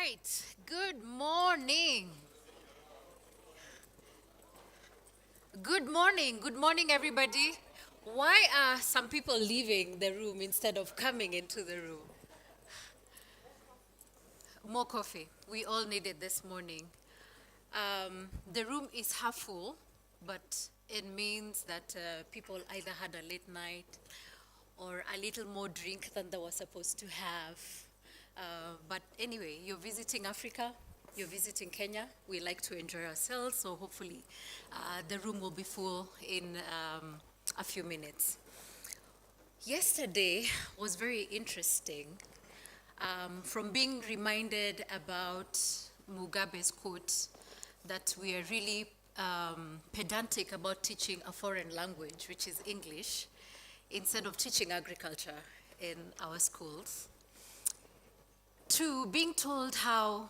right. Good morning. Good morning. Good morning, everybody. Why are some people leaving the room instead of coming into the room? More coffee. We all need it this morning. The room is half full, but it means that people either had a late night or a little more drink than they were supposed to have. But anyway, you're visiting Africa, you're visiting Kenya. We like to enjoy ourselves, so hopefully the room will be full in a few minutes. Yesterday was very interesting from being reminded about Mugabe's quote that we are really pedantic about teaching a foreign language, which is English, instead of teaching agriculture in our schools, to being told how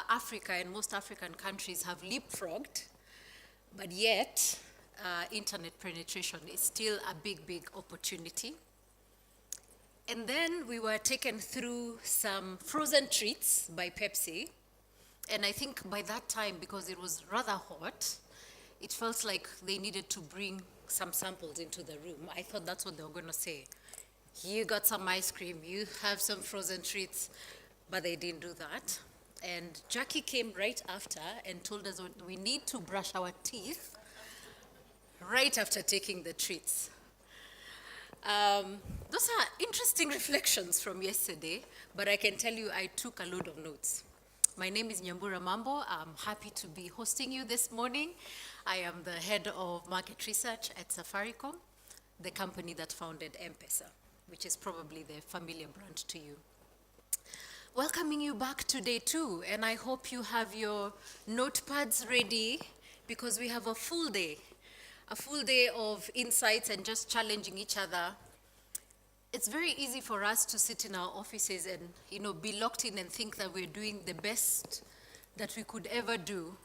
Africa and most African countries have leapfrogged, but yet internet penetration is still a big, big opportunity. And then we were taken through some frozen treats by Pepsi. And I think by that time, because it was rather hot, it felt like they needed to bring some samples into the room. I thought that's what they were going to say. You got some ice cream, you have some frozen treats, but they didn't do that. And Jackie came right after and told us we need to brush our teeth right after taking the treats. Those are interesting reflections from yesterday, but I can tell you I took a load of notes. My name is Nyambura Mambo. I'm happy to be hosting you this morning. I am the head of market research at Safaricom, the company that founded M-Pesa, which is probably the familiar brand to you. Welcoming you back today too, and I hope you have your notepads ready because we have a full day of insights and just challenging each other. It's very easy for us to sit in our offices and be locked in and think that we're doing the best that we could ever do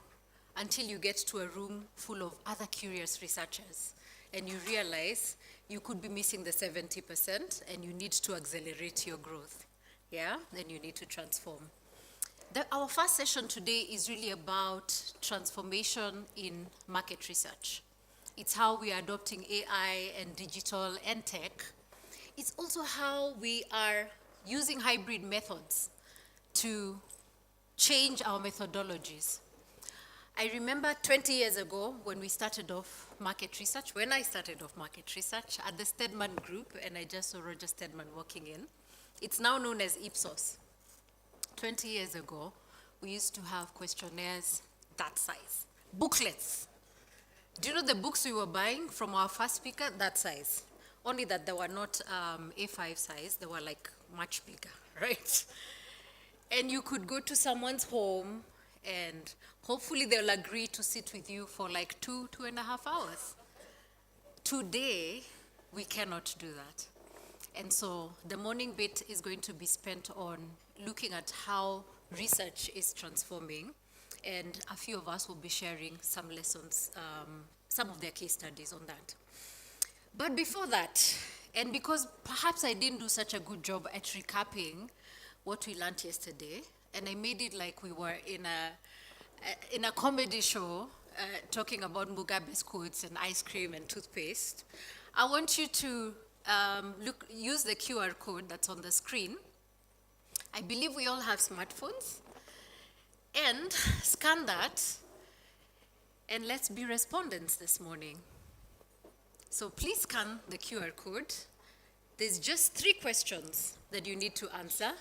until you get to a room full of other curious researchers and you realize you could be missing the 70% and you need to accelerate your growth. Yeah, then you need to transform. Our first session today is really about transformation in market research. It's how we are adopting AI and digital and tech. It's also how we are using hybrid methods to change our methodologies. I remember 20 years ago when I started off market research at the Stedman Group, and I just saw Roger Stedman walking in. It's now known as Ipsos. 20 years ago, we used to have questionnaires that size, booklets. Do you know the books we were buying from our first speaker? That size. Only that they were not A5 size, they were like much bigger, right? And you could go to someone's home and hopefully they'll agree to sit with you for like 2.5 hours. Today, we cannot do that. And so the morning bit is going to be spent on looking at how research is transforming, and a few of us will be sharing some lessons, some of their case studies on that. But before that, and because perhaps I didn't do such a good job at recapping what we learned yesterday, and I made it like we were in a comedy show talking about Mugabe's quotes and ice cream and toothpaste, I want you to use the QR code that's on the screen. I believe we all have smartphones. And scan that, and let's be respondents this morning. So please scan the QR code. There's just 3 questions that you need to answer.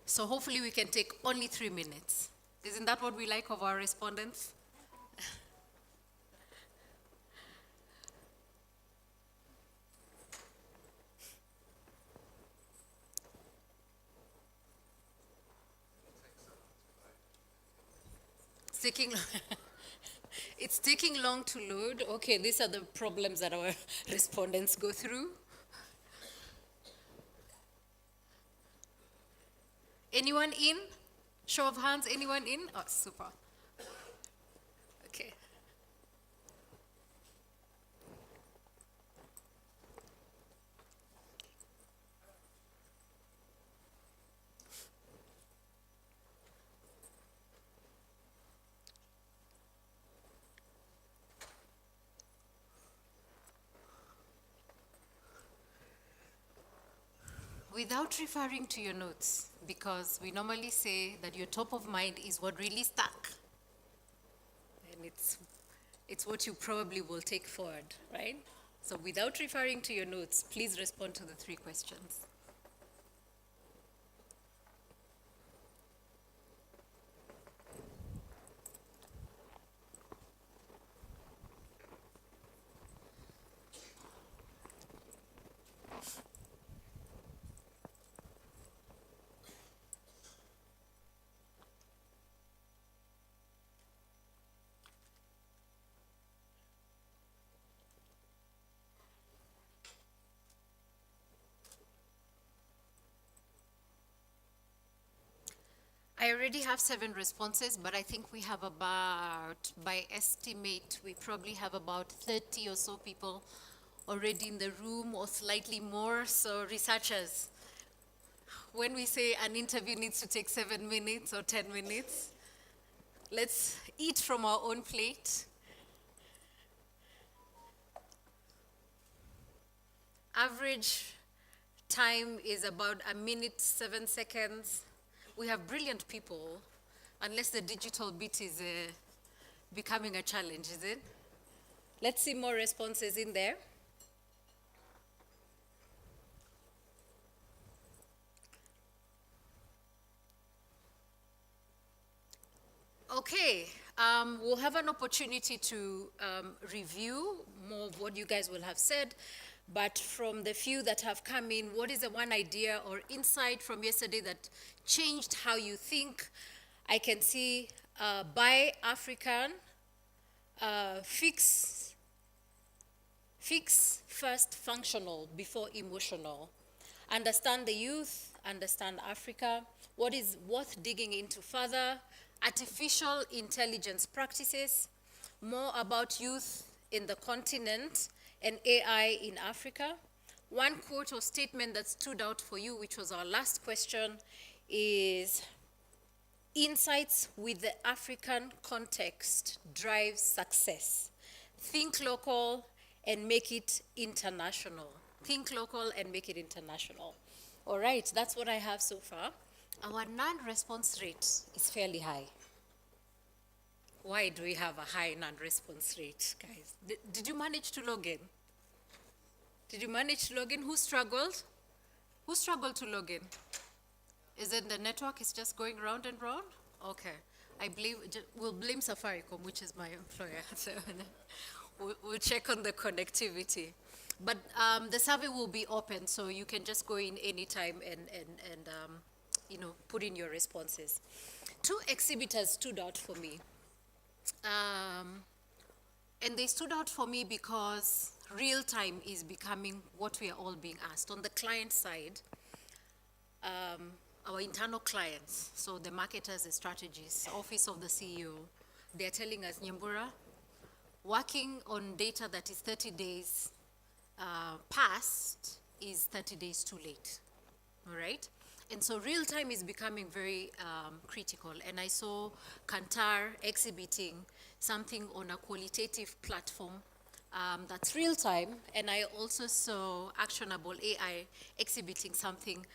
So hopefully we can take only 3 minutes. Isn't that what we like of our respondents? It's taking long to load. Okay, these are the problems that our respondents go through. Anyone in? Show of hands, anyone in? Oh, super. Okay. without referring to your notes, because we normally say that your top of mind is what really stuck. And it's what you probably will take forward, right? So without referring to your notes, please respond to the 3 questions. I already have 7 responses, but I think we have about, by estimate, we probably have about 30 or so people already in the room, or slightly more. So researchers, when we say an interview needs to take 7 minutes or 10 minutes, let's eat from our own plate. Average time is about 1 minute, 7 seconds. We have brilliant people, unless the digital bit is becoming a challenge, is it? Let's see more responses in there. Okay, we'll have an opportunity to review more of what you guys will have said, but from the few that have come in, what is the one idea or insight from yesterday that changed how you think? I can see buy African, fix first functional before emotional. Understand the youth, understand Africa, what is worth digging into further, artificial intelligence practices, more about youth in the continent and AI in Africa. One quote or statement that stood out for you, which was our last question, is insights with the African context drive success. Think local and make it international. Think local and make it international. All right, that's what I have so far. Our non-response rate is fairly high. Why do we have a high non-response rate, guys? Did you manage to log in? Did you manage to log in? Who struggled? Who struggled to log in? Is it the network is just going round and round? Okay. We'll blame Safaricom, which is my employer. So we'll check on the connectivity. But the survey will be open, so you can just go in anytime and put in your responses. 2 exhibitors stood out for me. And they stood out for me because real time is becoming what we are all being asked. On the client side, our internal clients, so the marketers, the strategists, office of the CEO, they're telling us, Nyambura, working on data that is 30 days past is 30 days too late, all right? And so real time is becoming very critical. And I saw Kantar exhibiting something on a qualitative platform that's real time. And I also saw Actionable AI exhibiting something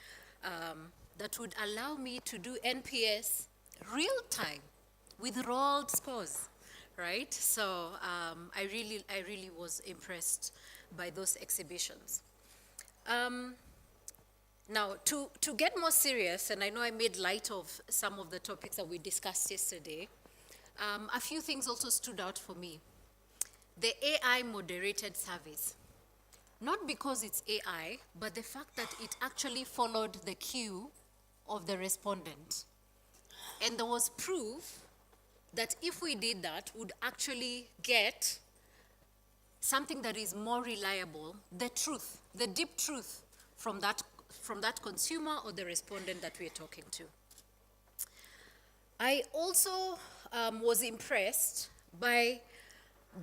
that would allow me to do NPS real time with rolled scores, right? So I really was impressed by those exhibitions. Now, to get more serious, and I know I made light of some of the topics that we discussed yesterday, a few things also stood out for me. The AI moderated surveys. Not because it's AI, but the fact that it actually followed the cue of the respondent. And there was proof that if we did that, we'd actually get something that is more reliable, the truth, the deep truth from that consumer or the respondent that we're talking to. I also was impressed by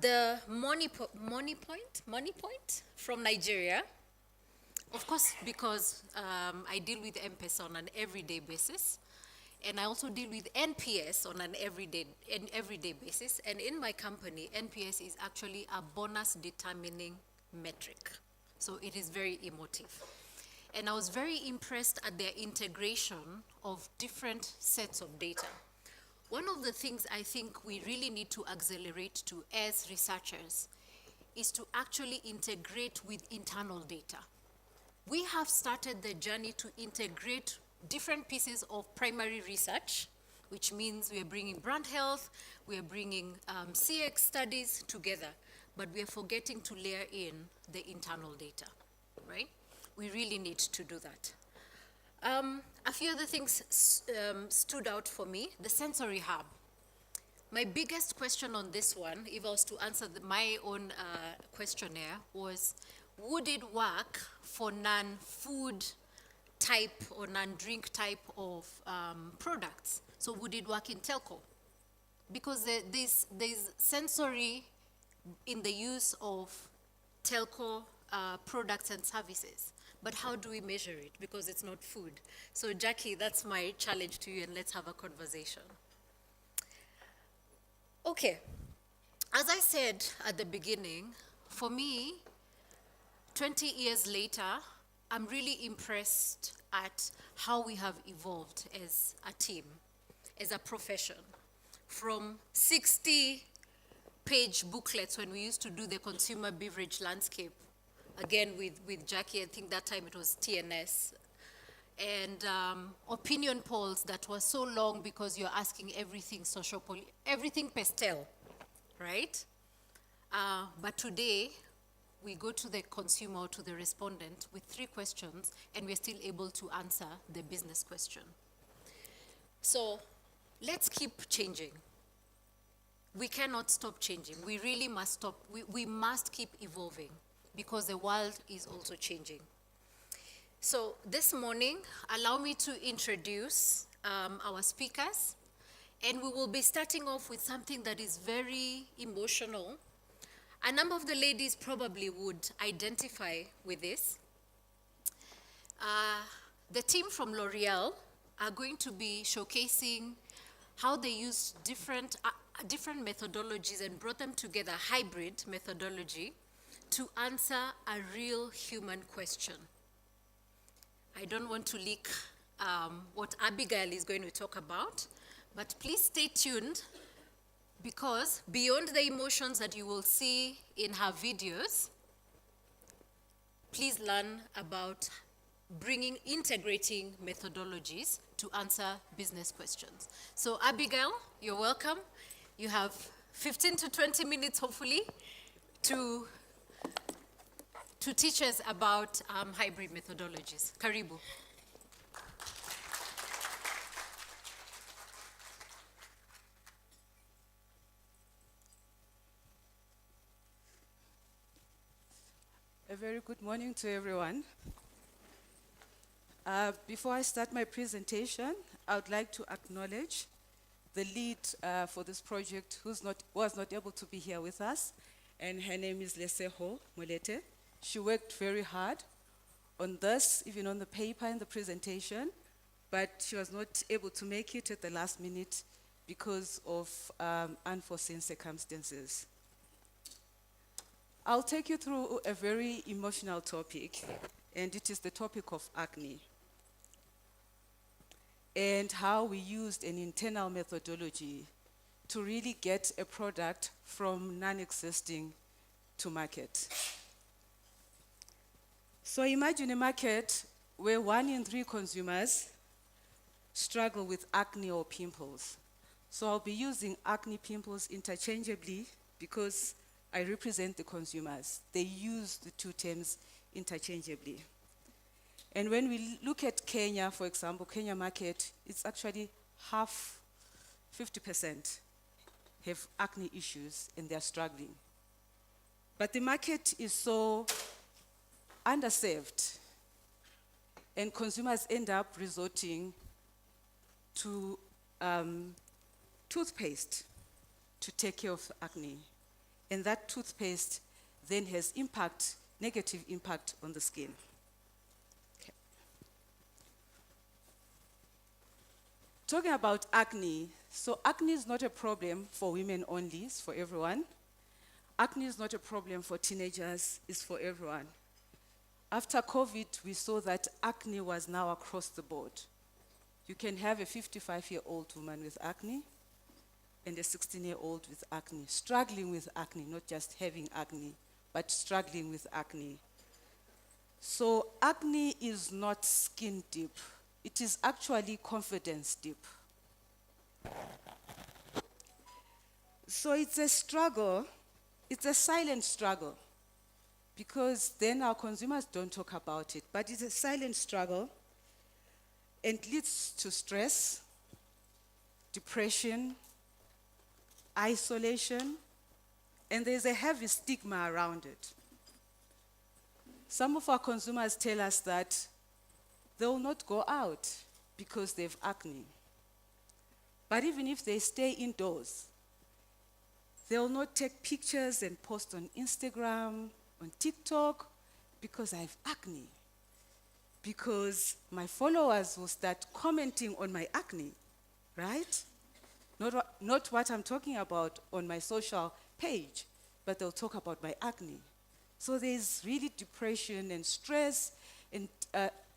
the money point from Nigeria. Of course, because I deal with M-Pesa on an everyday basis, and I also deal with NPS on an everyday basis. And in my company, NPS is actually a bonus determining metric. So it is very emotive. And I was very impressed at their integration of different sets of data. One of the things I think we really need to accelerate to as researchers is to actually integrate with internal data. We have started the journey to integrate different pieces of primary research, which means we are bringing brand health, we are bringing CX studies together, but we are forgetting to layer in the internal data, right? We really need to do that. A few other things stood out for me. The sensory hub. My biggest question on this one, if I was to answer my own questionnaire, was would it work for non-food type or non-drink type of products? So would it work in telco? Because there's sensory in the use of telco products and services. But how do we measure it? Because it's not food. So Jackie, that's my challenge to you, and let's have a conversation. Okay, as I said at the beginning, for me, 20 years later, I'm really impressed at how we have evolved as a team, as a profession. From 60-page booklets when we used to do the consumer beverage landscape, again with Jackie, I think that time it was TNS, and opinion polls that were so long because you're asking everything everything pastel, right? But today, we go to the consumer or to the respondent with 3 questions, and we're still able to answer the business question. So let's keep changing. We cannot stop changing. We really must stop. We must keep evolving because the world is also changing. So this morning, allow me to introduce our speakers, and we will be starting off with something that is very emotional. A number of the ladies probably would identify with this. The team from L'Oreal are going to be showcasing how they use different methodologies and brought them together, hybrid methodology, to answer a real human question. I don't want to leak what Abigail is going to talk about, but please stay tuned, because beyond the emotions that you will see in her videos, please learn about integrating methodologies to answer business questions. So Abigail, you're welcome. You have 15 to 20 minutes, hopefully, to teach us about hybrid methodologies. Karibu. A very good morning to everyone. Before I start my presentation, I would like to acknowledge the lead for this project was not able to be here with us, and her name is Leseho Molete. She worked very hard on this, even on the paper and the presentation, but she was not able to make it at the last minute because of unforeseen circumstances. I'll take you through a very emotional topic, and it is the topic of acne, and how we used an internal methodology to really get a product from non-existing to market. So imagine a market where 1 in 3 consumers struggle with acne or pimples. So I'll be using acne, pimples interchangeably because I represent the consumers. They use the 2 terms interchangeably. And when we look at Kenya, for example, Kenya market, it's actually half, 50% have acne issues and they're struggling. But the market is so underserved, and consumers end up resorting to toothpaste to take care of acne. And that toothpaste then has negative impact on the skin. Okay. Talking about acne, so acne is not a problem for women only, it's for everyone. Acne is not a problem for teenagers, it's for everyone. After COVID, we saw that acne was now across the board. You can have a 55-year-old woman with acne and a 16-year-old with acne, struggling with acne, not just having acne, but struggling with acne. So acne is not skin deep. It is actually confidence deep. So it's a struggle. It's a silent struggle, because then our consumers don't talk about it, but it's a silent struggle and leads to stress, depression, isolation, and there's a heavy stigma around it. Some of our consumers tell us that they will not go out because they have acne. But even if they stay indoors, they will not take pictures and post on Instagram, on TikTok, because I have acne. Because my followers will start commenting on my acne, right? Not what I'm talking about on my social page, but they'll talk about my acne. So there's really depression and stress and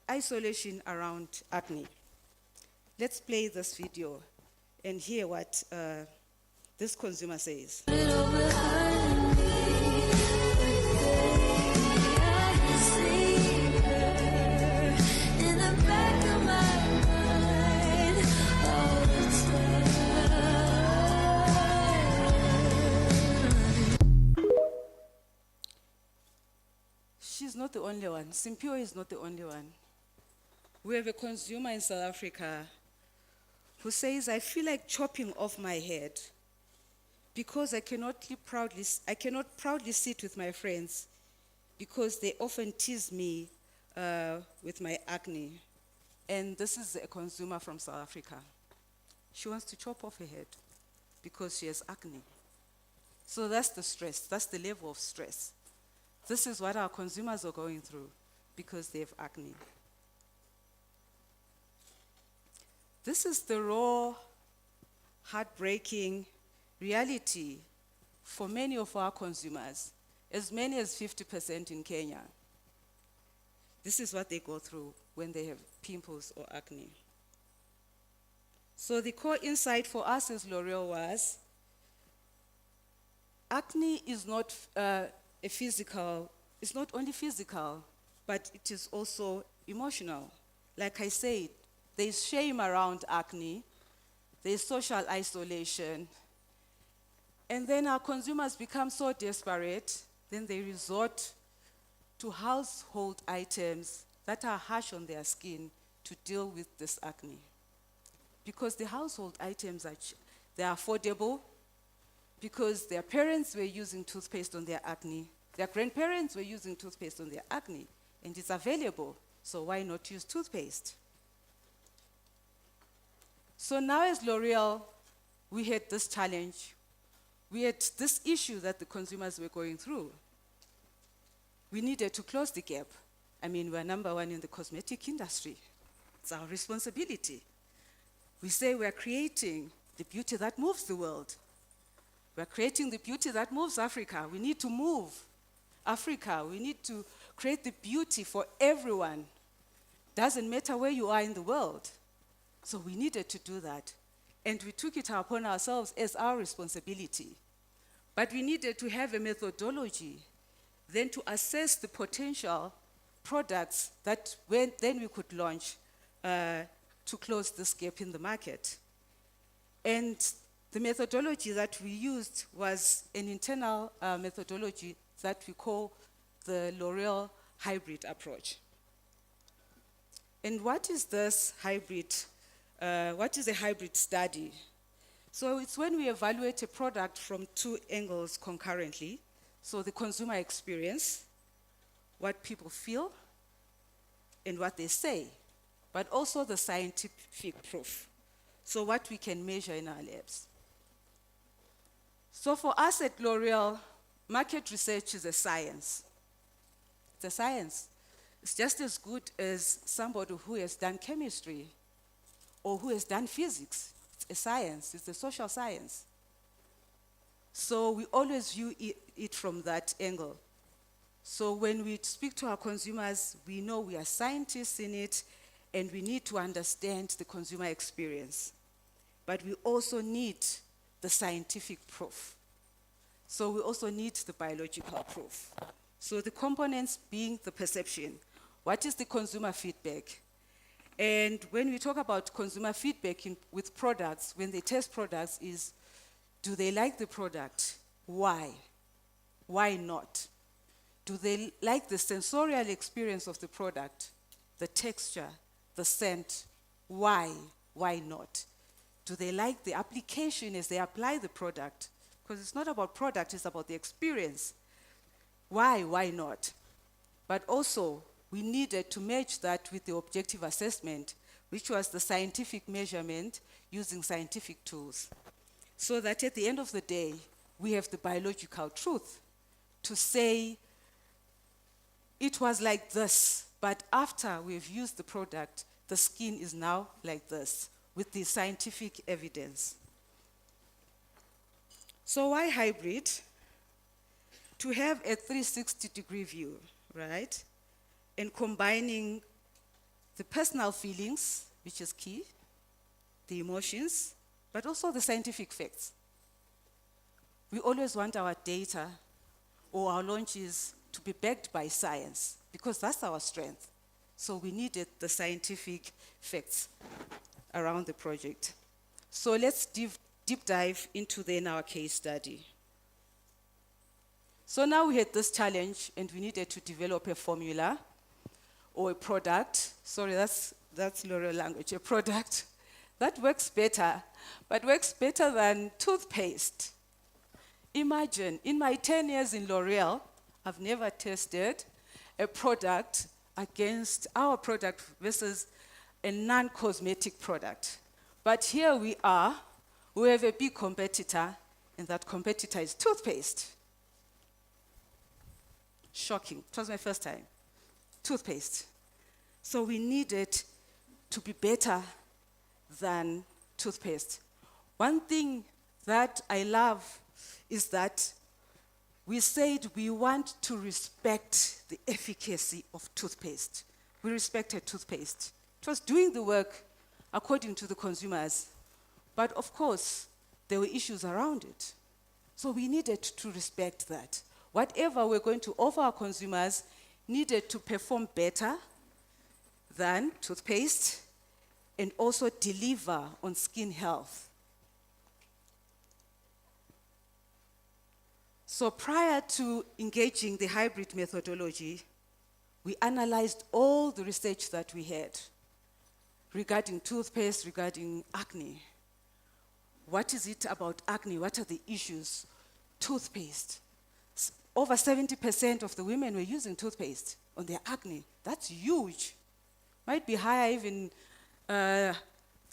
isolation around acne. Let's play this video and hear what this consumer says. She's not the only one. Simpiwe is not the only one. We have a consumer in South Africa who says, I feel like chopping off my head because I cannot proudly sit with my friends because they often tease me with my acne. And this is a consumer from South Africa. She wants to chop off her head because she has acne. So that's the stress, that's the level of stress. This is what our consumers are going through because they have acne. This is the raw, heartbreaking reality for many of our consumers, as many as 50% in Kenya. This is what they go through when they have pimples or acne. So the core insight for us as L'Oreal was, acne is not it's not only physical, but it is also emotional. Like I said, there's shame around acne, there's social isolation, and then our consumers become so desperate, then they resort to household items that are harsh on their skin to deal with this acne. Because the household items they're affordable, because their parents were using toothpaste on their acne, their grandparents were using toothpaste on their acne, and it's available, so why not use toothpaste? So now as L'Oreal, we had this challenge. We had this issue that the consumers were going through. We needed to close the gap. I mean, we're number one in the cosmetic industry. It's our responsibility. We say we're creating the beauty that moves the world. We're creating the beauty that moves Africa. We need to move Africa. We need to create the beauty for everyone. Doesn't matter where you are in the world. So we needed to do that. And we took it upon ourselves as our responsibility. But we needed to have a methodology then to assess the potential products that then we could launch to close this gap in the market. And the methodology that we used was an internal methodology that we call the L'Oreal hybrid approach. And what is this hybrid? What is a hybrid study? So it's when we evaluate a product from two angles concurrently. So the consumer experience, what people feel, and what they say, but also the scientific proof. So what we can measure in our labs. So for us at L'Oreal, market research is a science. It's a science. It's just as good as somebody who has done chemistry or who has done physics. It's a science, it's a social science. So we always view it from that angle. So when we speak to our consumers, we know we are scientists in it, and we need to understand the consumer experience. But we also need the scientific proof. So we also need the biological proof. So the components being the perception. What is the consumer feedback? And when we talk about consumer feedback with products, when they test products, is do they like the product? Why? Why not? Do they like the sensorial experience of the product, the texture, the scent? Why? Why not? Do they like the application as they apply the product? Because it's not about product, it's about the experience. Why? Why not? But also, we needed to match that with the objective assessment, which was the scientific measurement using scientific tools. So that at the end of the day, we have the biological truth to say it was like this, but after we've used the product, the skin is now like this, with the scientific evidence. So why hybrid? To have a 360-degree view, right? And combining the personal feelings, which is key, the emotions, but also the scientific facts. We always want our data or our launches to be backed by science, because that's our strength. So we needed the scientific facts around the project. So let's deep dive into then our case study. So now we had this challenge, and we needed to develop a formula or a product. Sorry, that's L'Oreal language, a product that works better, but works better than toothpaste. Imagine, in my 10 years in L'Oreal, I've never tested a product against our product versus a non-cosmetic product. But here we are, we have a big competitor, and that competitor is toothpaste. Shocking. It was my first time. Toothpaste. So we needed to be better than toothpaste. One thing that I love is that we said we want to respect the efficacy of toothpaste. We respected toothpaste. It was doing the work according to the consumers. But of course, there were issues around it. So we needed to respect that. Whatever we're going to offer our consumers needed to perform better than toothpaste and also deliver on skin health. So prior to engaging the hybrid methodology, we analyzed all the research that we had regarding toothpaste, regarding acne. What is it about acne? What are the issues? Toothpaste. Over 70% of the women were using toothpaste on their acne. That's huge. Might be higher even the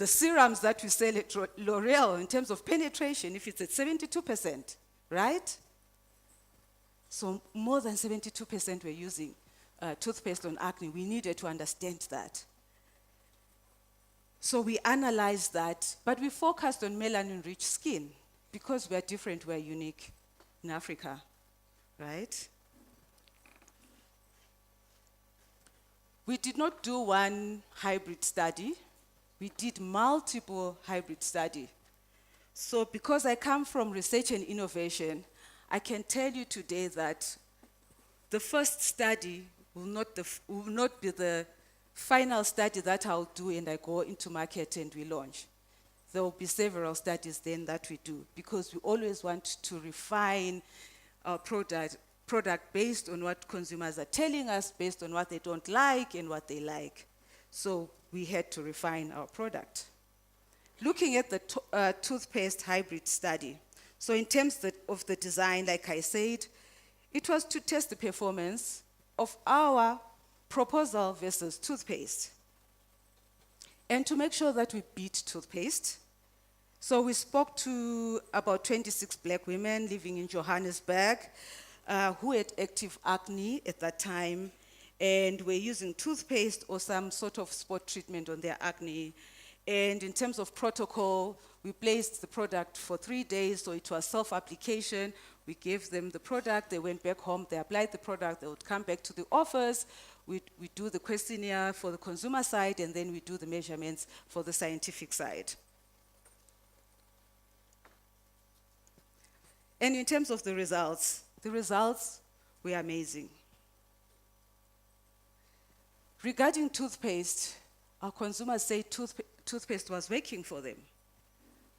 serums that we sell at L'Oreal in terms of penetration, if it's at 72%, right? So more than 72% were using toothpaste on acne. We needed to understand that. So we analyzed that, but we focused on melanin-rich skin because we are different, we are unique in Africa, right? We did not do one hybrid study. We did multiple hybrid study. So because I come from research and innovation, I can tell you today that the first study will not be the final study that I'll do and I go into market and we launch. There will be several studies then that we do because we always want to refine our product based on what consumers are telling us, based on what they don't like and what they like. So we had to refine our product. Looking at the toothpaste hybrid study, so in terms of the design, like I said, it was to test the performance of our proposal versus toothpaste and to make sure that we beat toothpaste. So we spoke to about 26 black women living in Johannesburg who had active acne at that time and were using toothpaste or some sort of spot treatment on their acne. And in terms of protocol, we placed the product for 3 days, so it was self-application We gave them the product, they went back home, they applied the product, they would come back to the office, we do the questionnaire for the consumer side, and then we do the measurements for the scientific side. And in terms of the results were amazing. Regarding toothpaste, our consumers say toothpaste was working for them.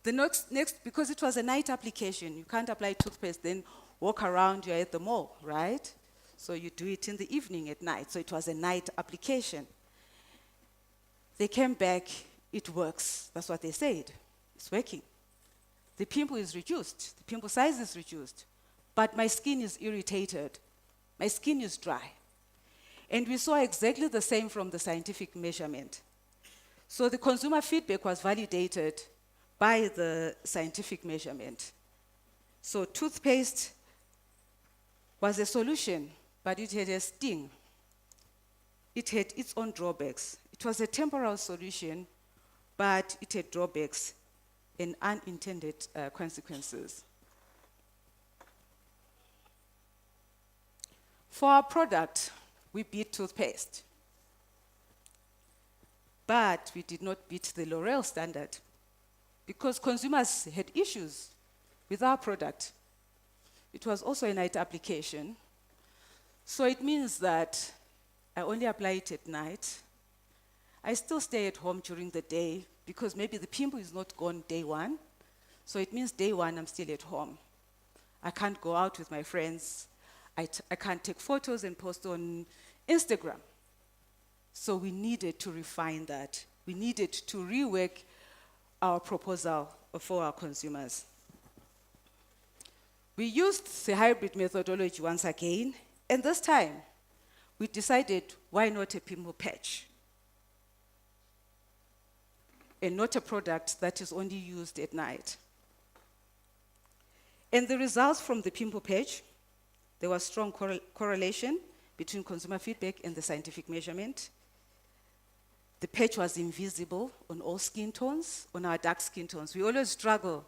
The next, because it was a night application, you can't apply toothpaste, then walk around, you're at the mall, right? So you do it in the evening at night, so it was a night application. They came back, it works, that's what they said, it's working. The pimple is reduced, the pimple size is reduced, but my skin is irritated, my skin is dry. And we saw exactly the same from the scientific measurement. So the consumer feedback was validated by the scientific measurement. So toothpaste was a solution, but it had a sting. It had its own drawbacks. It was a temporal solution, but it had drawbacks and unintended consequences. For our product, we beat toothpaste. But we did not beat the L'Oreal standard because consumers had issues with our product. It was also a night application. So it means that I only apply it at night. I still stay at home during the day because maybe the pimple is not gone day one. So it means day one I'm still at home. I can't go out with my friends. I can't take photos and post on Instagram. So we needed to refine that. We needed to rework our proposal for our consumers. We used the hybrid methodology once again, and this time we decided, why not a pimple patch? And not a product that is only used at night. And the results from the pimple patch, there was strong correlation between consumer feedback and the scientific measurement. The patch was invisible on all skin tones, on our dark skin tones. We always struggle.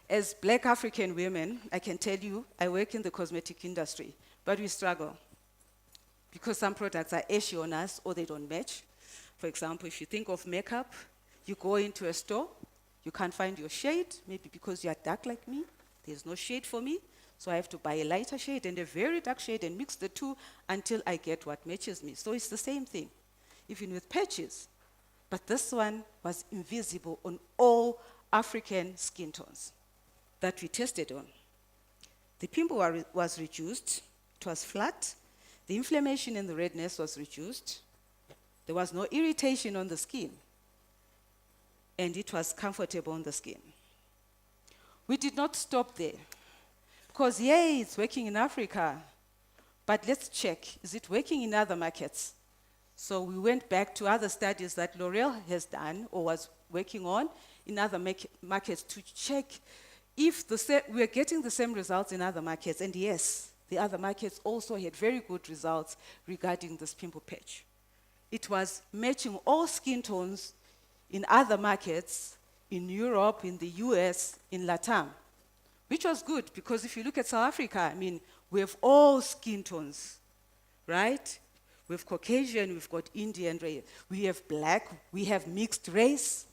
As Black African women, I can tell you, I work in the cosmetic industry, but we struggle because some products are ashy on us or they don't match. For example, if you think of makeup, you go into a store, you can't find your shade, maybe because you are dark like me, there's no shade for me, so I have to buy a lighter shade and a very dark shade and mix the two until I get what matches me. So it's the same thing, even with patches. But this one was invisible on all African skin tones that we tested on. The pimple was reduced, it was flat, the inflammation and the redness was reduced, there was no irritation on the skin, and it was comfortable on the skin. We did not stop there, because yay, it's working in Africa, but let's check, is it working in other markets? So we went back to other studies that L'Oreal has done or was working on in other markets to check if we're getting the same results in other markets. And yes, the other markets also had very good results regarding this pimple patch. It was matching all skin tones in other markets, in Europe, in the US, in LATAM, which was good because if you look at South Africa, I mean, we have all skin tones, right? We have Caucasian, we've got Indian, we have black, we have mixed race.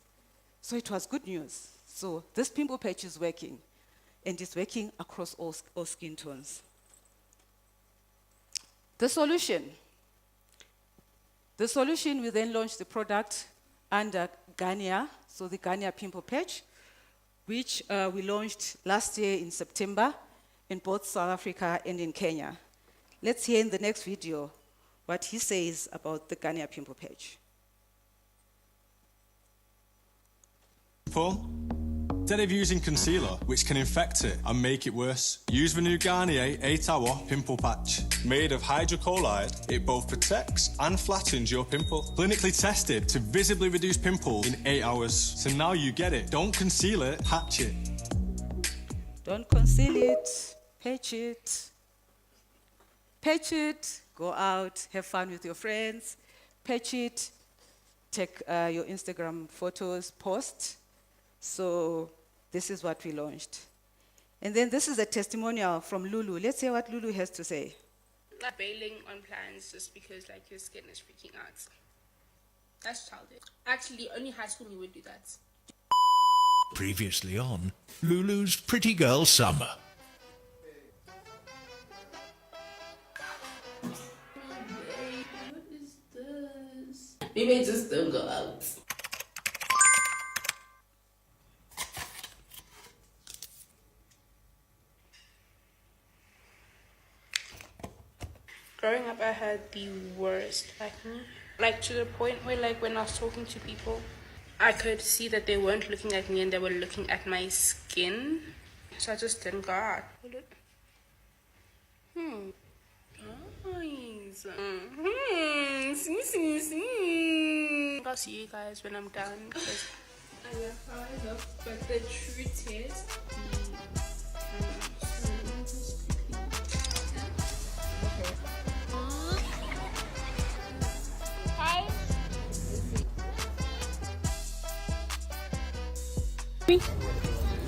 So it was good news. So this pimple patch is working, and it's working across all skin tones. The solution, we then launched the product under Garnier, so the Garnier pimple patch, which we launched last year in September in both South Africa and in Kenya. Let's hear in the next video what he says about the Garnier pimple patch. Paul, instead of using concealer, which can infect it and make it worse, use the new Garnier 8-Hour Pimple Patch. Made of hydrocolloid, it both protects and flattens your pimple. Clinically tested to visibly reduce pimples in 8 hours. So now you get it. Don't conceal it, patch it. Don't conceal it, patch it. Patch it, go out, have fun with your friends, patch it, take your Instagram photos, post. So this is what we launched. And then this is a testimonial from Lulu. Let's hear what Lulu has to say. Like bailing on plans just because like your skin is freaking out. That's childish. Actually, only high school you would do that. Previously on Lulu's Pretty Girl Summer. What is this? Maybe I just don't go out. Growing up, I had the worst acne. Like to the point where, like, when I was talking to people, I could see that they weren't looking at me and they were looking at my skin. So I just didn't go out. Nice. I'll see you guys when I'm done. 'Cause I love how I look, but the truth is,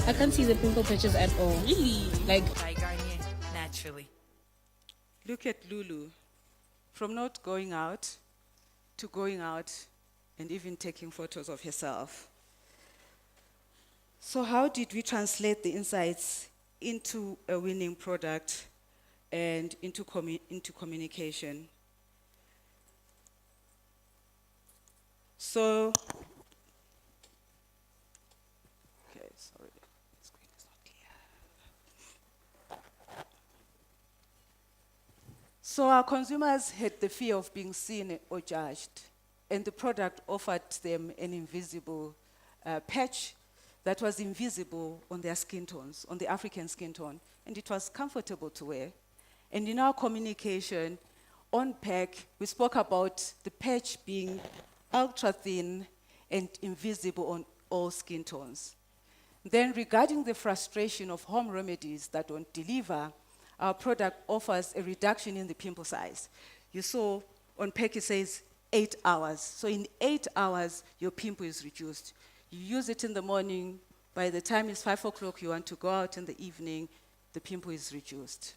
I can't see the pimple patches at all. really? Like, By Garnier, naturally. Look at Lulu. From not going out to going out and even taking photos of herself. So how did we translate the insights into a winning product and into communication? So, okay, sorry, the screen is not clear. So our consumers had the fear of being seen or judged, and the product offered them an invisible patch that was invisible on their skin tones, on the African skin tone, and it was comfortable to wear. And in our communication on pack, we spoke about the patch being ultra thin and invisible on all skin tones. Then regarding the frustration of home remedies that don't deliver, our product offers a reduction in the pimple size. You saw on pack it says 8 hours. So in 8 hours, your pimple is reduced. You use it in the morning, by the time it's 5 o'clock, you want to go out in the evening, the pimple is reduced.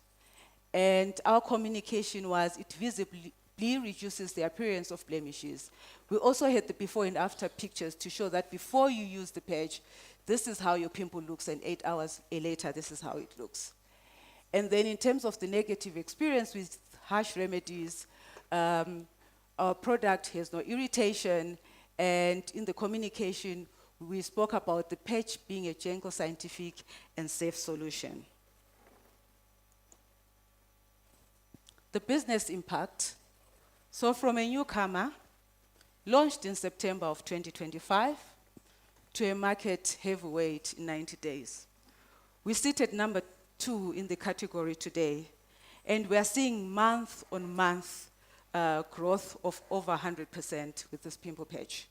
And our communication was it visibly reduces the appearance of blemishes. We also had the before and after pictures to show that before you use the patch, this is how your pimple looks, and 8 hours later, this is how it looks. And then in terms of the negative experience with harsh remedies, our product has no irritation, and in the communication, we spoke about the patch being a gentle, scientific, and safe solution. The business impact. So from a newcomer, launched in September of 2025, to a market heavyweight in 90 days. We sit at number 2 in the category today, and we are seeing month-on-month growth of over 100% with this pimple patch.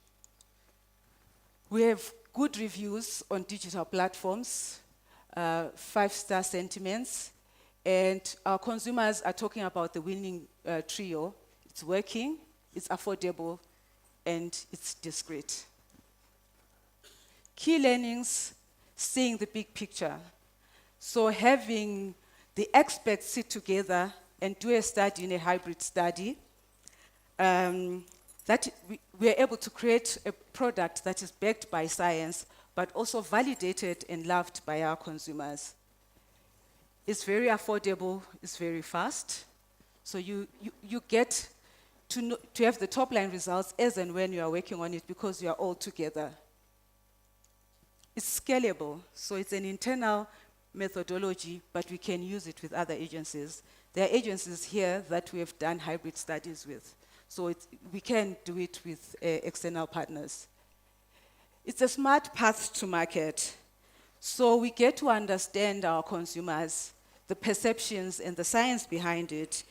We have good reviews on digital platforms, 5-star sentiments, and our consumers are talking about the winning trio. It's working, it's affordable, and it's discreet. Key learnings, seeing the big picture. So having the experts sit together and do a study in a hybrid study, that we are able to create a product that is backed by science, but also validated and loved by our consumers. It's very affordable, it's very fast. So you get to have the top line results as and when you are working on it because you are all together. It's scalable, so it's an internal methodology, but we can use it with other agencies. There are agencies here that we have done hybrid studies with, so we can do it with external partners. It's a smart path to market, so we get to understand our consumers, the perceptions and the science behind it,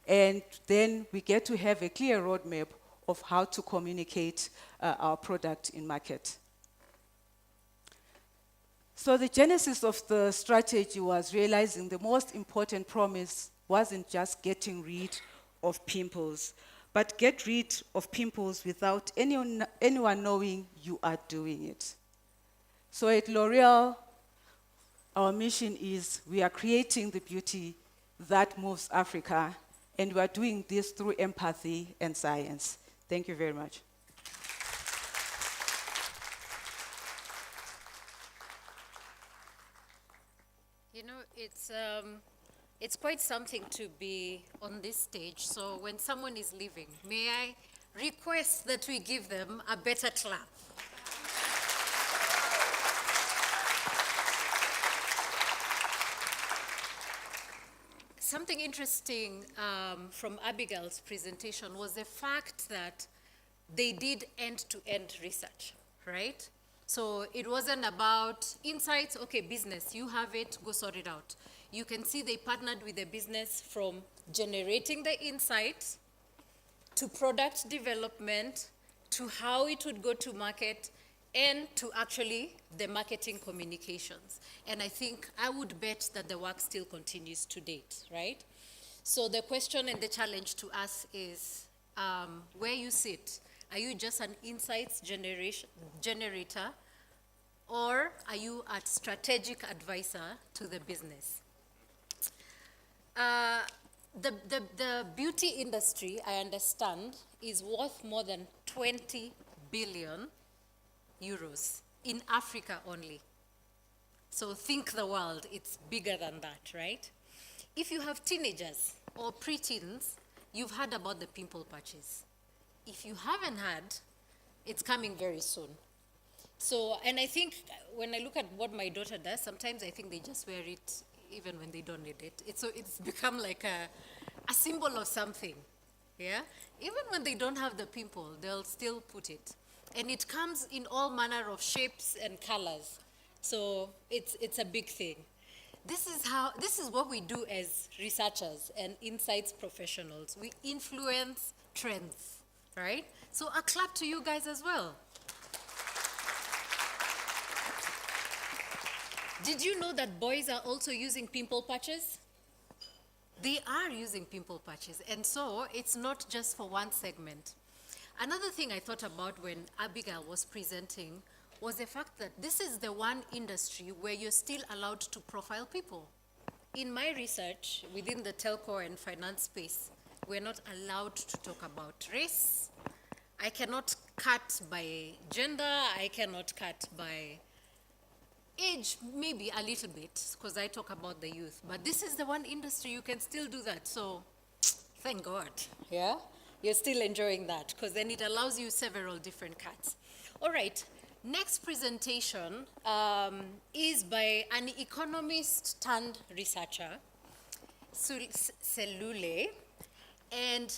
and then we get to have a clear roadmap of how to communicate our product in market. So the genesis of the strategy was realizing the most important promise wasn't just getting rid of pimples, but get rid of pimples without anyone knowing you are doing it. So at L'Oreal, Our mission is we are creating the beauty that moves Africa, and we are doing this through empathy and science. Thank you very much. You know, it's quite something to be on this stage. So when someone is leaving, may I request that we give them a better clap? Something interesting from Abigail's presentation was the fact that they did end-to-end research, right? So it wasn't about insights, okay, business, you have it, go sort it out. You can see they partnered with the business from generating the insight to product development, to how it would go to market, and to actually the marketing communications. And I think I would bet that the work still continues to date, right? So the question and the challenge to us is where you sit. Are you just an insights generator, or are you a strategic advisor to the business? The beauty industry, I understand, is worth more than 20 billion euros in Africa only. So think the world, it's bigger than that, right? If you have teenagers or preteens, you've heard about the pimple patches. If you haven't had, it's coming very soon. So, and I think when I look at what my daughter does, sometimes I think they just wear it even when they don't need it. It's become like a symbol of something, yeah? Even when they don't have the pimple, they'll still put it. And it comes in all manner of shapes and colors. So it's a big thing. This is what we do as researchers and insights professionals. We influence trends, right? So a clap to you guys as well. Did you know that boys are also using pimple patches? They are using pimple patches, and so it's not just for one segment. Another thing I thought about when Abigail was presenting was the fact that this is the one industry where you're still allowed to profile people. In my research, within the telco and finance space, we're not allowed to talk about race. I cannot cut by gender, I cannot cut by age, maybe a little bit, because I talk about the youth. But this is the one industry you can still do that, so thank God, yeah? You're still enjoying that, because then it allows you several different cuts. All right, next presentation is by an economist turned researcher, Selule, and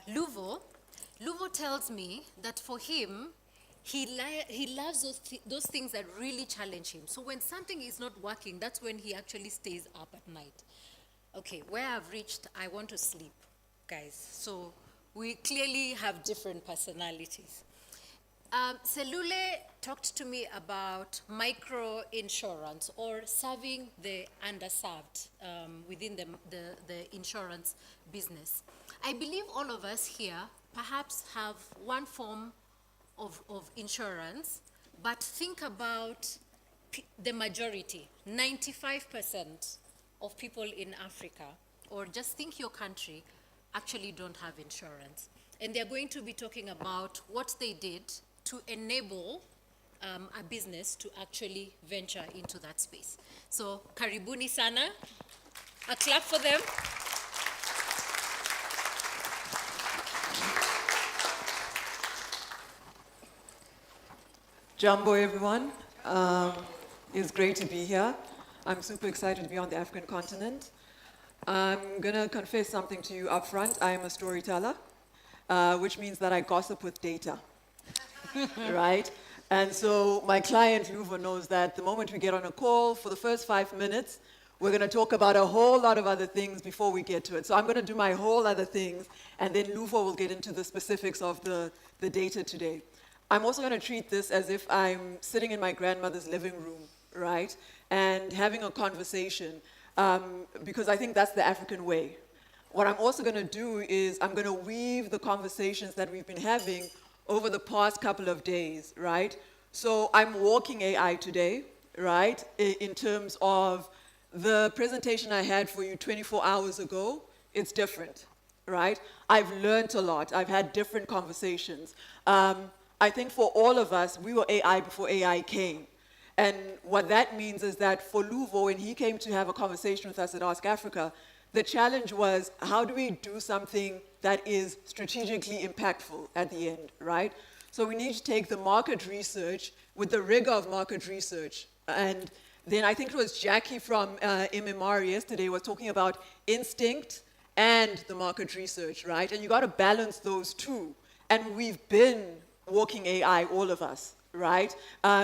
Luvo. Luvo tells me that for him, he loves those things that really challenge him. So when something is not working, that's when he actually stays up at night. Okay, where I've reached, I want to sleep, guys. So we clearly have different personalities. Selule talked to me about micro-insurance, or serving the underserved within the insurance business. I believe all of us here perhaps have one form of insurance, but think about the majority, 95% of people in Africa, or just think your country, actually don't have insurance. And they're going to be talking about what they did to enable a business to actually venture into that space. So, karibuni sana. A clap for them. Jambo, everyone. It's great to be here. I'm super excited to be on the African continent. I'm going to confess something to you up front. I am a storyteller, which means that I gossip with data, right? And so my client, Luvo, knows that the moment we get on a call, for the first 5 minutes, we're going to talk about a whole lot of other things before we get to it. So I'm going to do my whole other things, and then Luvo will get into the specifics of the data today. I'm also going to treat this as if I'm sitting in my grandmother's living room, right, and having a conversation, because I think that's the African way. What I'm also going to do is I'm going to weave the conversations that we've been having over the past couple of days, right? So I'm walking AI today, right? In terms of the presentation I had for you 24 hours ago, it's different, right? I've learned a lot. I've had different conversations. I think for all of us, we were AI before AI came. And what that means is that for Luvo, when he came to have a conversation with us at Ask Africa, the challenge was, how do we do something that is strategically impactful at the end, right? So we need to take the market research with the rigor of market research. And then I think it was Jackie from MMR yesterday was talking about instinct and the market research, right? And you got to balance those two. And we've been walking AI, all of us, right?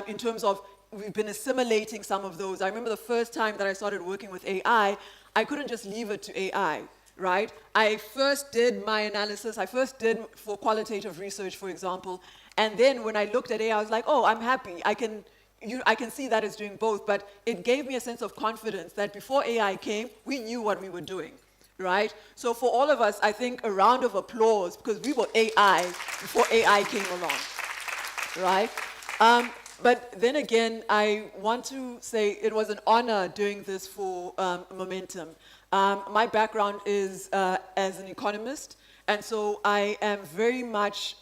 In terms of we've been assimilating some of those. I remember the first time that I started working with AI, I couldn't just leave it to AI, right? I first did my analysis. I first did for qualitative research, for example. And then when I looked at AI, I was like, oh, I'm happy. I can see that it's doing both. But it gave me a sense of confidence that before AI came, we knew what we were doing, right? So for all of us, I think a round of applause, because we were AI before AI came along, right? But then again, I want to say it was an honor doing this for Momentum. My background is as an economist, and so I am very much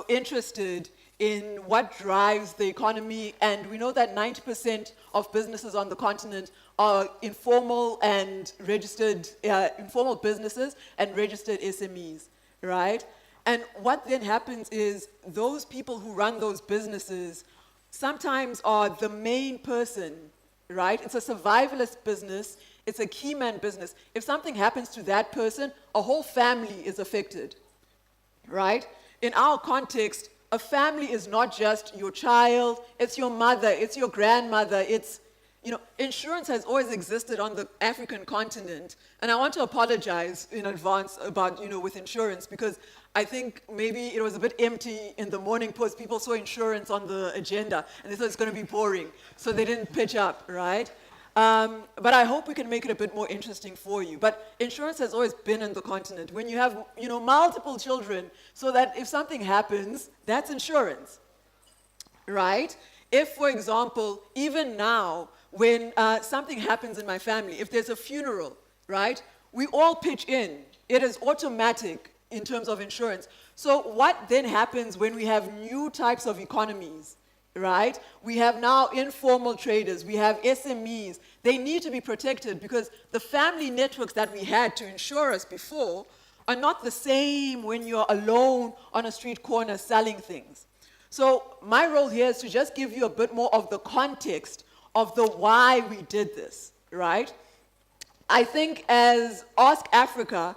interested in what drives the economy, and we know that 90% of businesses on the continent are informal and registered, informal businesses and registered SMEs, right? And what then happens is those people who run those businesses sometimes are the main person, right? It's a survivalist business. It's a key man business. If something happens to that person, a whole family is affected, right? In our context, a family is not just your child, it's your mother, it's your grandmother, it's, insurance has always existed on the African continent. And I want to apologize in advance about, with insurance, because I think maybe it was a bit empty in the Morning Post. People saw insurance on the agenda, and they thought it's going to be boring, so they didn't pitch up, right? But I hope we can make it a bit more interesting for you. But insurance has always been in the continent. When you have, multiple children, so that if something happens, that's insurance, right? If, for example, even now, when something happens in my family, if there's a funeral, right, we all pitch in. It is automatic in terms of insurance. So what then happens when we have new types of economies, right? We have now informal traders, we have SMEs. They need to be protected because the family networks that we had to insure us before are not the same when you're alone on a street corner selling things. So my role here is to just give you a bit more of the context of the why we did this, right? I think as Ask Africa,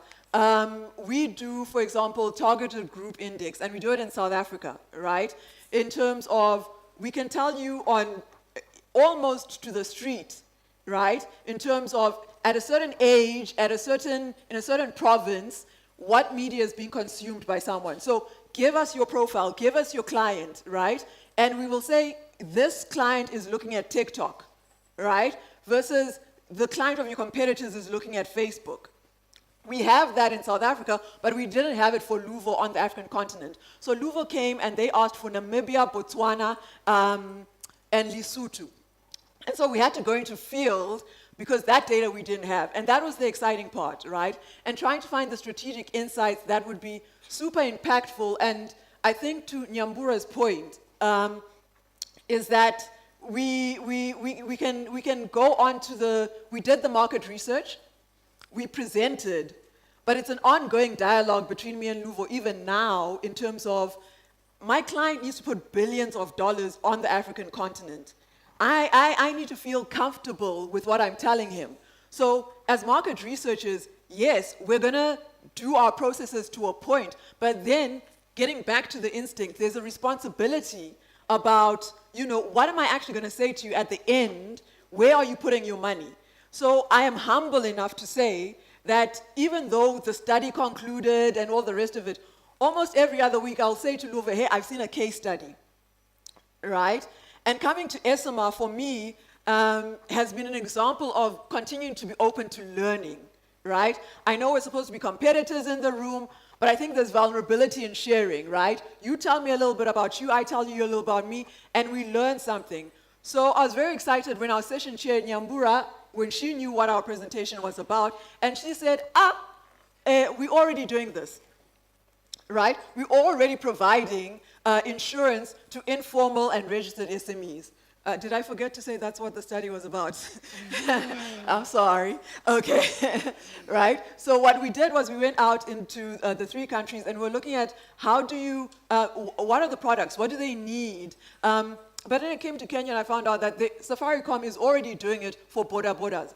we do, for example, targeted group index, and we do it in South Africa, right? In terms of, we can tell you on almost to the street, right? In terms of, at a certain age, in a certain province, what media is being consumed by someone. So give us your profile, give us your client, right? And we will say, this client is looking at TikTok, right? Versus the client of your competitors is looking at Facebook. We have that in South Africa, but we didn't have it for Luvo on the African continent. So Luvo came and they asked for Namibia, Botswana, and Lesotho. And so we had to go into field because that data we didn't have. And that was the exciting part, right? And trying to find the strategic insights that would be super impactful. And I think to Nyambura's point, is that we can go on to we did the market research, we presented, but it's an ongoing dialogue between me and Luvo even now in terms of my client needs to put billions of dollars on the African continent. I need to feel comfortable with what I'm telling him. So as market researchers, yes, we're going to do our processes to a point, but then getting back to the instinct, there's a responsibility about, what am I actually going to say to you at the end? Where are you putting your money? So I am humble enough to say that even though the study concluded and all the rest of it, almost every other week I'll say to Luvo, hey, I've seen a case study, right? And coming to ESMA for me has been an example of continuing to be open to learning, right? I know we're supposed to be competitors in the room, but I think there's vulnerability in sharing, right? You tell me a little bit about you, I tell you a little about me, and we learn something. So I was very excited when our session chair, Nyambura, when she knew what our presentation was about, and she said, we're already doing this, right? We're already providing insurance to informal and registered SMEs. Did I forget to say that's what the study was about? I'm sorry. Okay, right? So what we did was we went out into the 3 countries and we're looking at how do you, what are the products? What do they need? But then it came to Kenya and I found out that Safaricom is already doing it for boda bodas,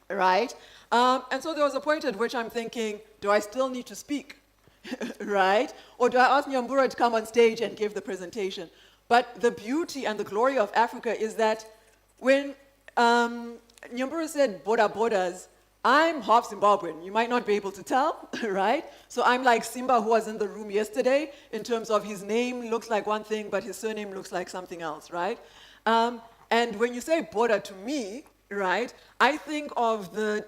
right? And so there was a point at which I'm thinking, do I still need to speak, right? Or do I ask Nyambura to come on stage and give the presentation? But the beauty and the glory of Africa is that when Nyambura said boda bodas, I'm half Zimbabwean. You might not be able to tell, right? So I'm like Simba who was in the room yesterday in terms of his name looks like one thing, but his surname looks like something else, right? And when you say boda to me, right, I think of the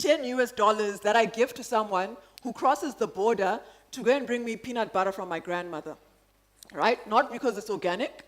$10 that I give to someone who crosses the border to go and bring me peanut butter from my grandmother. Right? Not because it's organic,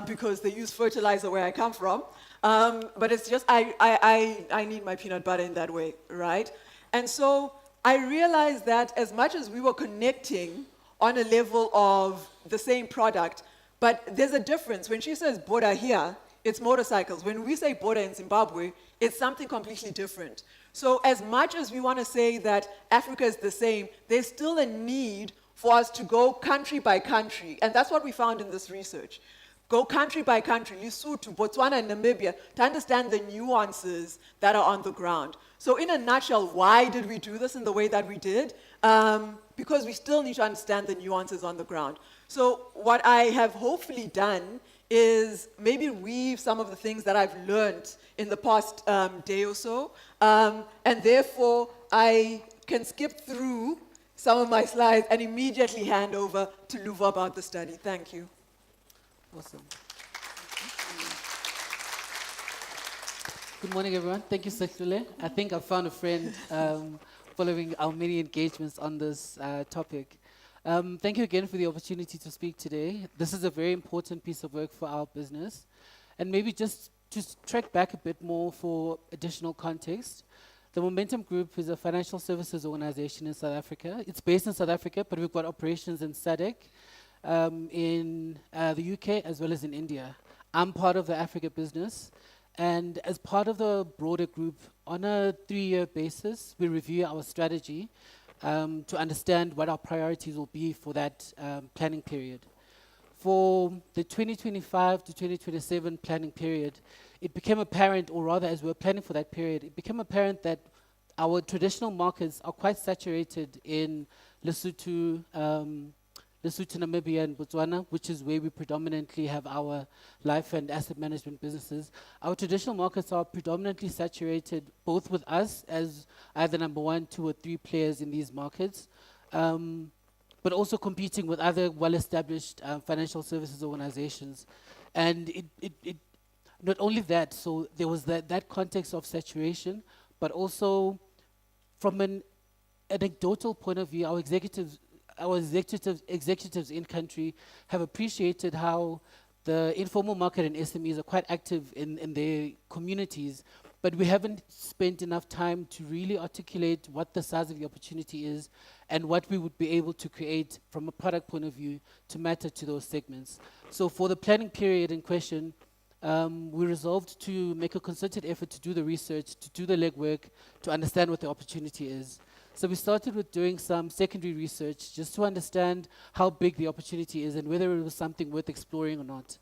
because they use fertilizer where I come from, but it's just I need my peanut butter in that way, right? And so I realized that as much as we were connecting on a level of the same product, but there's a difference. When she says boda here, it's motorcycles. When we say boda in Zimbabwe, it's something completely different. So as much as we want to say that Africa is the same, there's still a need for us to go country by country. And that's what we found in this research. Go country by country, Lesotho, Botswana, and Namibia, to understand the nuances that are on the ground. So in a nutshell, why did we do this in the way that we did? Because we still need to understand the nuances on the ground. So what I have hopefully done is maybe weave some of the things that I've learned in the past day or so, and therefore I can skip through some of my slides and immediately hand over to Luva about the study. Thank you. Awesome. Good morning, everyone. Thank you, Sekhule. I think I found a friend following our many engagements on this topic. Thank you again for the opportunity to speak today. This is a very important piece of work for our business. And maybe just to track back a bit more for additional context, the Momentum Group is a financial services organization in South Africa. It's based in South Africa, but we've got operations in SADC, in the UK, as well as in India. I'm part of the Africa business, and as part of the broader group, on a 3-year basis, we review our strategy to understand what our priorities will be for that planning period. For the 2025 to 2027 planning period, it became apparent, or rather as we were planning for that period, it became apparent that our traditional markets are quite saturated in Lesotho, Namibia, and Botswana, which is where we predominantly have our life and asset management businesses. Our traditional markets are predominantly saturated both with us as either number 1, 2, or 3 players in these markets, but also competing with other well-established financial services organizations. And it not only that, so there was that context of saturation, but also from an anecdotal point of view, our executives in country have appreciated how the informal market and SMEs are quite active in their communities, but we haven't spent enough time to really articulate what the size of the opportunity is and what we would be able to create from a product point of view to matter to those segments. So for the planning period in question, we resolved to make a concerted effort to do the research, to do the legwork, to understand what the opportunity is. So we started with doing some secondary research just to understand how big the opportunity is and whether it was something worth exploring or not.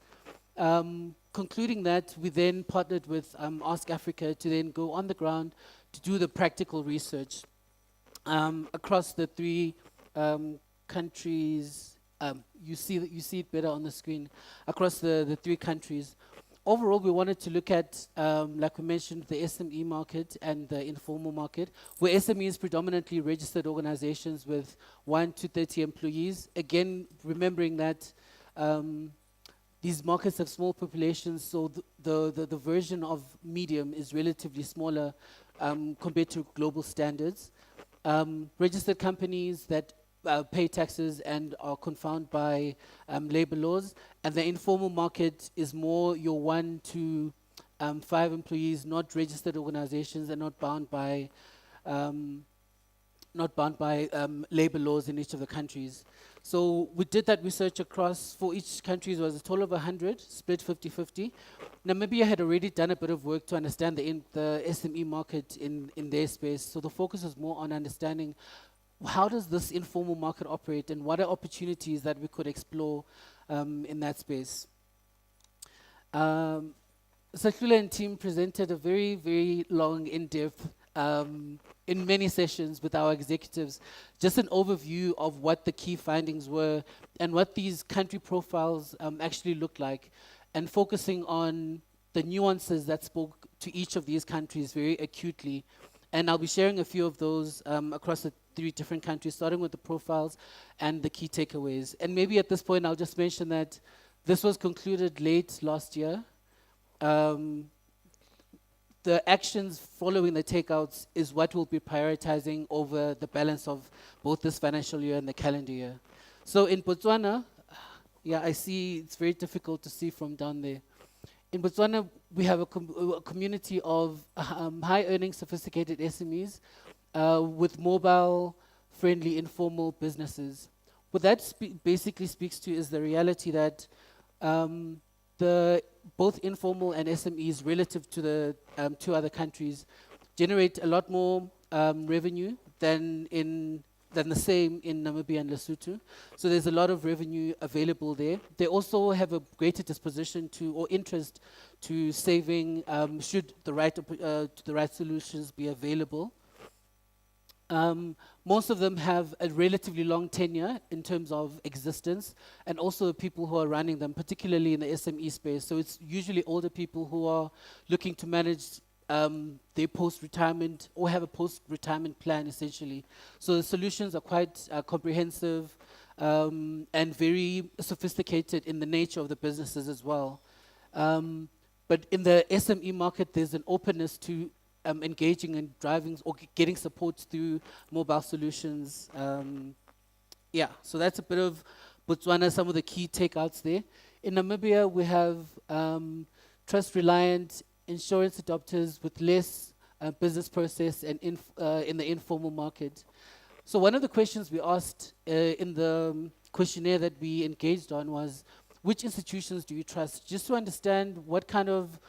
Concluding that, we then partnered with Ask Africa to then go on the ground to do the practical research across the 3 countries. You see it better on the screen. Across the 3 countries. Overall, we wanted to look at, like we mentioned, the SME market and the informal market, where SME is predominantly registered organizations with 1 to 30 employees. Again, remembering that these markets have small populations, so the version of medium is relatively smaller compared to global standards. Registered companies that pay taxes and are confounded by labor laws. And the informal market is more your 1 to 5 employees, not registered organizations, and um, not bound by labor laws in each of the countries. So we did that research across, for each country, it was a total of 100, split 50-50. Namibia had already done a bit of work to understand the SME market in their space. So the focus was more on understanding how does this informal market operate and what are opportunities that we could explore in that space. Saklula and team presented a very, very long, in-depth, in many sessions with our executives, just an overview of what the key findings were and what these country profiles actually look like, and focusing on the nuances that spoke to each of these countries very acutely. And I'll be sharing a few of those across the 3 different countries, starting with the profiles and the key takeaways. And maybe at this point, I'll just mention that this was concluded late last year. The actions following the takeouts is what we'll be prioritizing over the balance of both this financial year and the calendar year. So in Botswana, yeah, I see it's very difficult to see from down there. In Botswana, we have a community of high-earning, sophisticated SMEs with mobile-friendly, informal businesses. What that basically speaks to is the reality that both informal and SMEs relative to the 2 other countries generate a lot more revenue than the same in Namibia and Lesotho. So there's a lot of revenue available there. They also have a greater disposition to, or interest to, saving should the right solutions be available. Most of them have a relatively long tenure in terms of existence, and also the people who are running them, particularly in the SME space. So it's usually older people who are looking to manage their post-retirement or have a post-retirement plan, essentially. So the solutions are quite comprehensive and very sophisticated in the nature of the businesses as well. But in the SME market, there's an openness to engaging and driving or getting support through mobile solutions. Yeah, so that's a bit of Botswana, some of the key takeouts there. In Namibia, we have trust-reliant insurance adopters with less business process and in the informal market. So one of the questions we asked in the questionnaire that we engaged on was, which institutions do you trust? Just to understand what kind of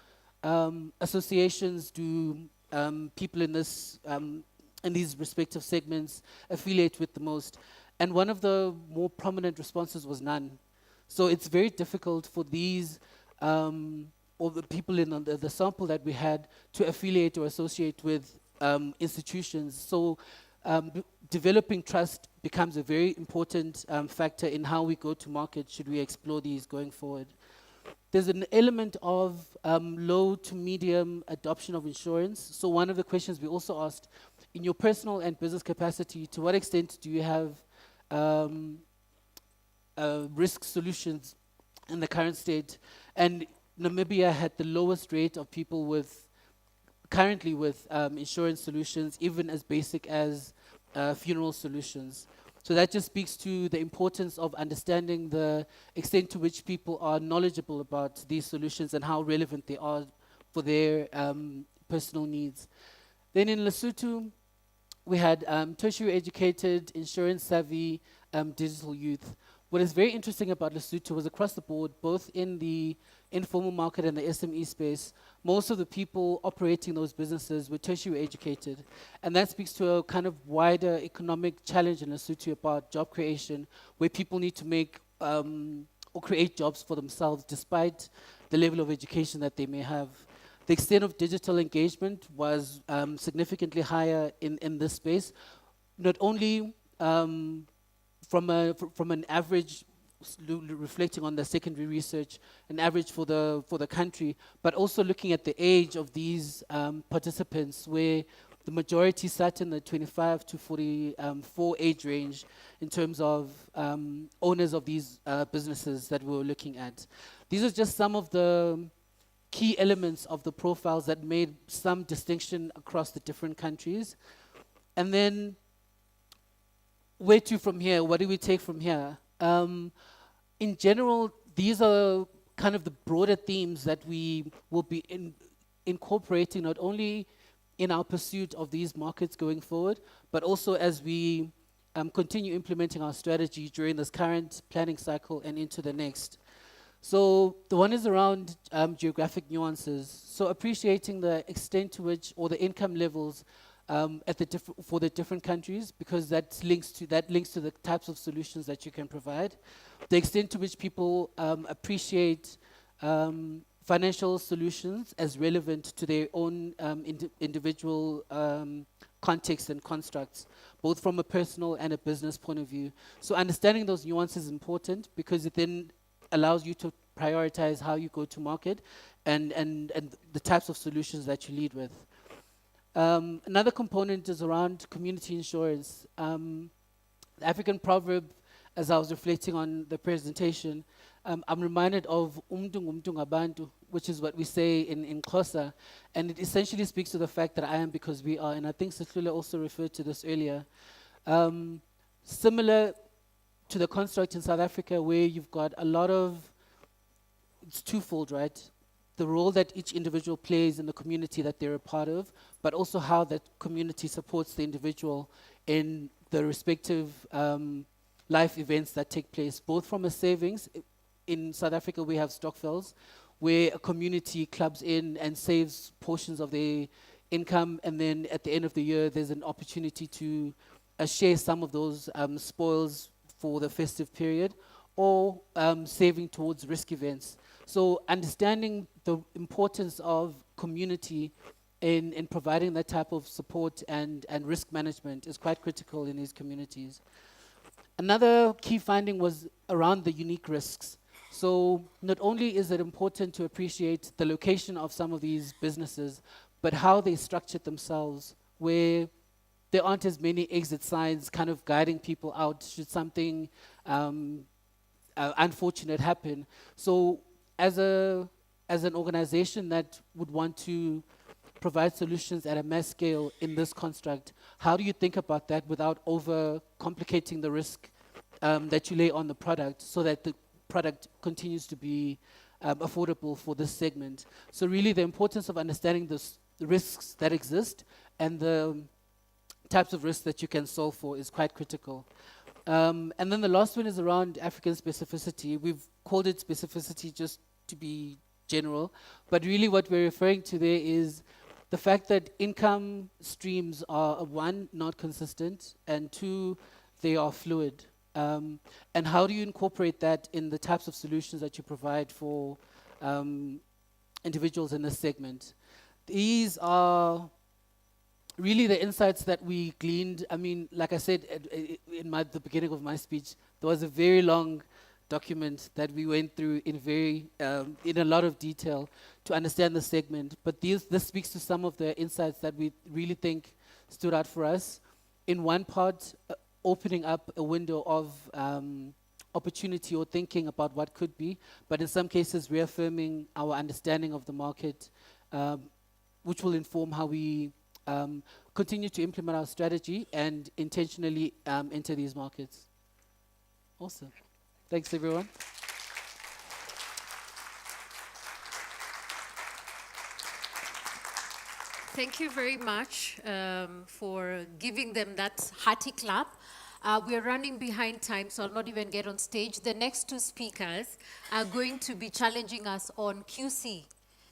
associations do people in these respective segments affiliate with the most. And one of the more prominent responses was none. So it's very difficult for these, or the people in the sample that we had, to affiliate or associate with institutions. So developing trust becomes a very important factor in how we go to market should we explore these going forward. There's an element of low to medium adoption of insurance. So one of the questions we also asked, in your personal and business capacity, to what extent do you have risk solutions in the current state? And Namibia had the lowest rate of people currently with insurance solutions, even as basic as funeral solutions. So that just speaks to the importance of understanding the extent to which people are knowledgeable about these solutions and how relevant they are for their personal needs. Then in Lesotho, we had tertiary educated, insurance savvy, digital youth. What is very interesting about Lesotho was across the board, both in the informal market and the SME space, most of the people operating those businesses were tertiary educated. And that speaks to a kind of wider economic challenge in Lesotho about job creation, where people need to make or create jobs for themselves despite the level of education that they may have. The extent of digital engagement was significantly higher in this space, not only from an average, reflecting on the secondary research, an average for the country, but also looking at the age of these participants, where the majority sat in the 25 to 44 age range in terms of owners of these businesses that we were looking at. These are just some of the key elements of the profiles that made some distinction across the different countries. And then where to from here? What do we take from here? In general, these are kind of the broader themes that we will be incorporating not only in our pursuit of these markets going forward, but also as we continue implementing our strategy during this current planning cycle and into the next. So the one is around geographic nuances. So appreciating the extent to which, or the income levels for the different countries, because that links to the types of solutions that you can provide. The extent to which people appreciate financial solutions as relevant to their own individual context and constructs, both from a personal and a business point of view. So understanding those nuances is important, because it then allows you to prioritize how you go to market and the types of solutions that you lead with. Another component is around community insurance. The African proverb, as I was reflecting on the presentation, I'm reminded of umntu ngumntu ngabantu, which is what we say in Xhosa, and it essentially speaks to the fact that I am because we are, and I think Sihlule also referred to this earlier. Similar to the construct in South Africa, where you've got a lot of, it's twofold, right? The role that each individual plays in the community that they're a part of, but also how that community supports the individual in the respective life events that take place, both from a savings. In South Africa, we have stokvels, where a community clubs in and saves portions of their income, and then at the end of the year, there's an opportunity to share some of those spoils for the festive period, or saving towards risk events. So understanding the importance of community in providing that type of support and risk management is quite critical in these communities. Another key finding was around the unique risks. So not only is it important to appreciate the location of some of these businesses, but how they structured themselves, where there aren't as many exit signs kind of guiding people out should something unfortunate happen. So as an organization that would want to provide solutions at a mass scale in this construct, how do you think about that without over complicating the risk that you lay on the product, so that the product continues to be affordable for this segment? So really the importance of understanding the risks that exist and the types of risks that you can solve for is quite critical. And then the last one is around African specificity. We've called it specificity just to be general, but really what we're referring to there is the fact that income streams are, one, not consistent, and two, they are fluid. And how do you incorporate that in the types of solutions that you provide for individuals in this segment? These are really the insights that we gleaned. I mean, like I said in the beginning of my speech, there was a very long document that we went through in a lot of detail to understand the segment. But this speaks to some of the insights that we really think stood out for us. In one part, opening up a window of opportunity or thinking about what could be, but in some cases reaffirming our understanding of the market, which will inform how we continue to implement our strategy and intentionally enter these markets. Awesome. Thanks, everyone. Thank you very much for giving them that hearty clap. We are running behind time, so I'll not even get on stage. The next two speakers are going to be challenging us on QC.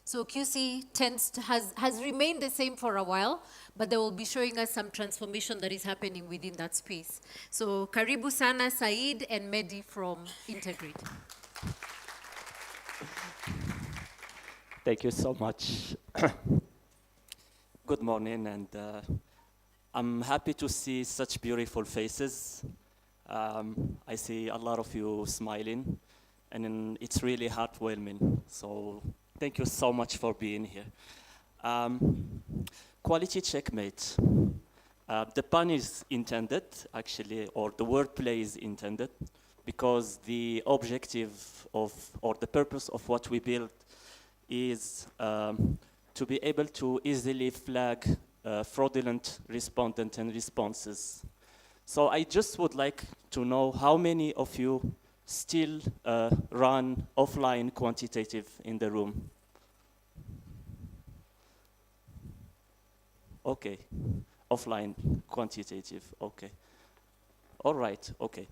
So QC has remained the same for a while, but they will be showing us some transformation that is happening within that space. So Karibu Sana, Said and Mehdi from Integrate. Thank you so much. Good morning, and I'm happy to see such beautiful faces. I see a lot of you smiling, and it's really heartwarming. So thank you so much for being here. Quality checkmate. The pun is intended, actually, or the wordplay is intended, because the objective of, or the purpose of what we build is to be able to easily flag fraudulent respondent and responses. So I just would like to know how many of you still run offline quantitative in the room? Okay, offline quantitative, okay. All right, okay.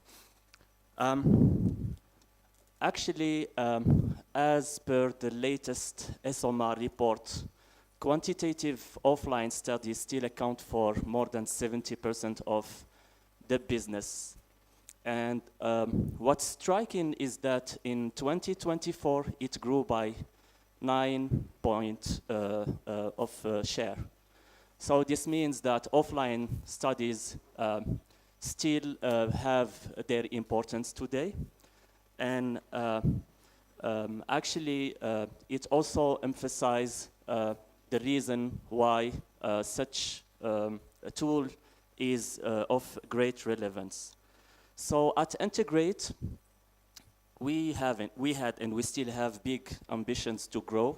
Actually, as per the latest SOMAR report, quantitative offline studies still account for more than 70% of the business. And what's striking is that in 2024, it grew by 9 points of share. So this means that offline studies still have their importance today. And actually, it also emphasizes the reason why such a tool is of great relevance. So at Integrate, we had and we still have big ambitions to grow.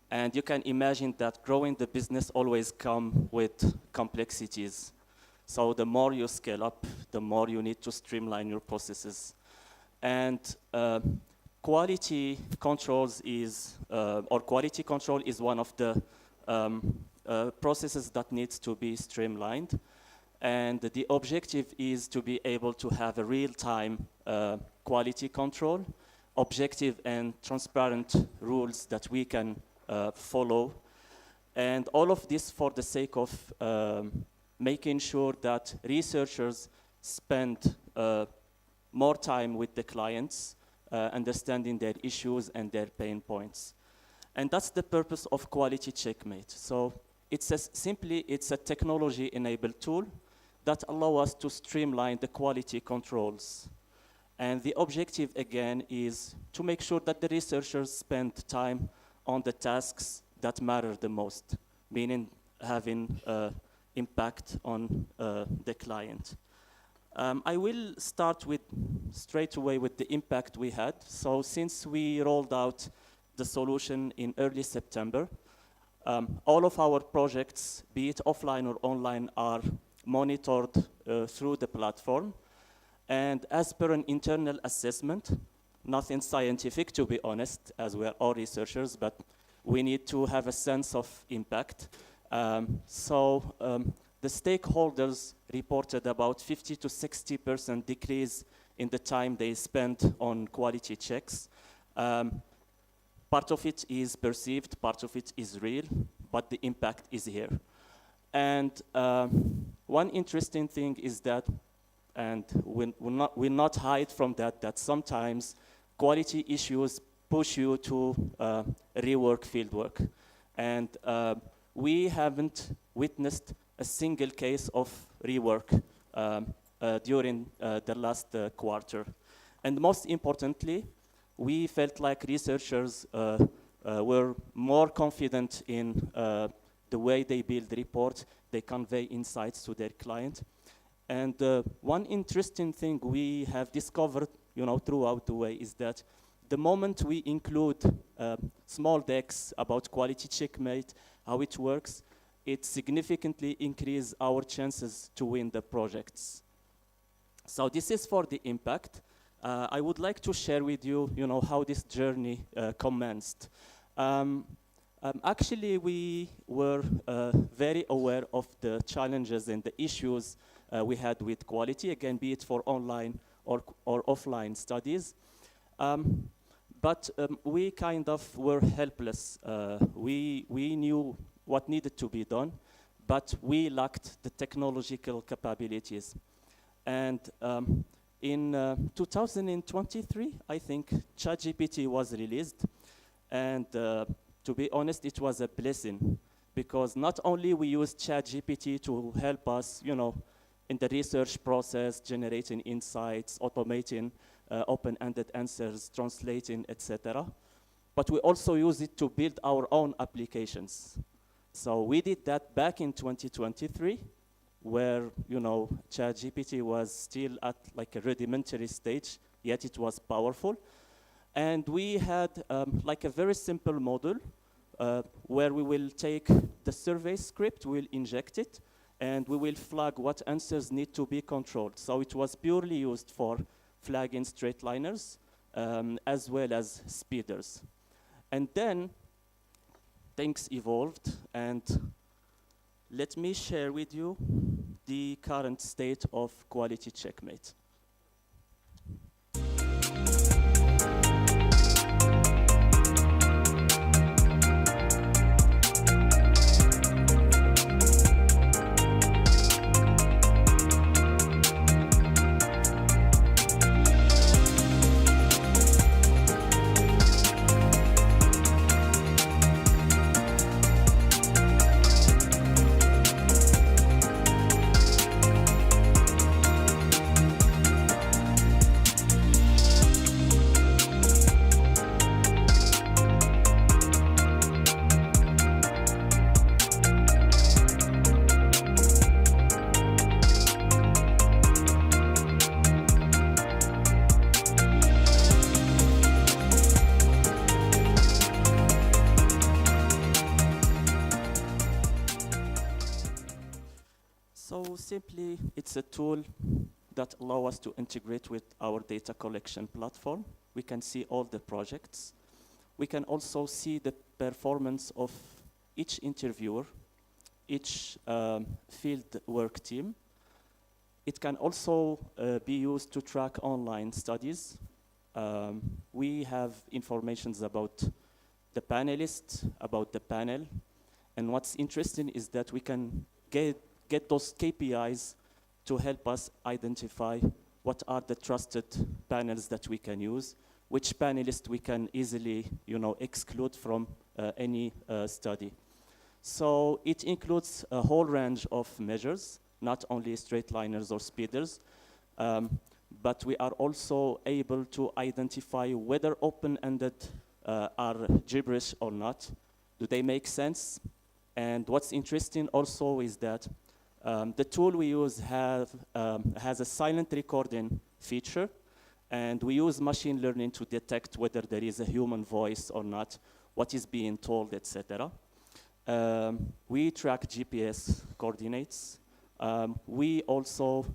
And you can imagine that growing the business always comes with complexities. So the more you scale up, the more you need to streamline your processes. And quality controls is, or quality control is one of the processes that needs to be streamlined. And the objective is to be able to have a real-time quality control, objective and transparent rules that we can follow. And all of this for the sake of making sure that researchers spend more time with the clients, understanding their issues and their pain points. And that's the purpose of Quality Checkmate. So it's a technology-enabled tool that allows us to streamline the quality controls. And the objective, again, is to make sure that the researchers spend time on the tasks that matter the most, meaning having impact on the client. I will start straight away with the impact we had. So since we rolled out the solution in early September, all of our projects, be it offline or online, are monitored through the platform. And as per an internal assessment, nothing scientific to be honest, as we are all researchers, but we need to have a sense of impact. The stakeholders reported about 50 to 60% decrease in the time they spent on quality checks. Part of it is perceived, part of it is real, but the impact is here. And one interesting thing is that, and we'll not hide from that sometimes quality issues push you to rework fieldwork. And we haven't witnessed a single case of rework during the last quarter. And most importantly, we felt like researchers were more confident in the way they build reports, they convey insights to their client. And one interesting thing we have discovered, throughout the way is that the moment we include small decks about Quality Checkmate, how it works, it significantly increases our chances to win the projects. So this is for the impact. I would like to share with you, how this journey commenced. Actually, we were very aware of the challenges and the issues we had with quality, again, be it for online or offline studies. But we kind of were helpless. We knew what needed to be done, but we lacked the technological capabilities. And in 2023, I think, ChatGPT was released. And to be honest, it was a blessing, because not only we used ChatGPT to help us, in the research process, generating insights, automating open-ended answers, translating, etc. But we also use it to build our own applications. So we did that back in 2023, where, ChatGPT was still at like a rudimentary stage, yet it was powerful. And we had like a very simple model where we will take the survey script, we'll inject it, and we will flag what answers need to be controlled. So it was purely used for flagging straight liners as well as speeders. And then things evolved, and let me share with you the current state of Quality Checkmate. So simply, it's a tool that allows us to integrate with our data collection platform. We can see all the projects. We can also see the performance of each interviewer, each field work team. It can also be used to track online studies. We have informations about the panelists, about the panel. And what's interesting is that we can get those KPIs to help us identify what are the trusted panels that we can use, which panelists we can easily, exclude from any study. So it includes a whole range of measures, not only straight liners or speeders, but we are also able to identify whether open-ended are gibberish or not. Do they make sense? And what's interesting also is that the tool we use has a silent recording feature, and we use machine learning to detect whether there is a human voice or not, what is being told, etc. We track GPS coordinates. We also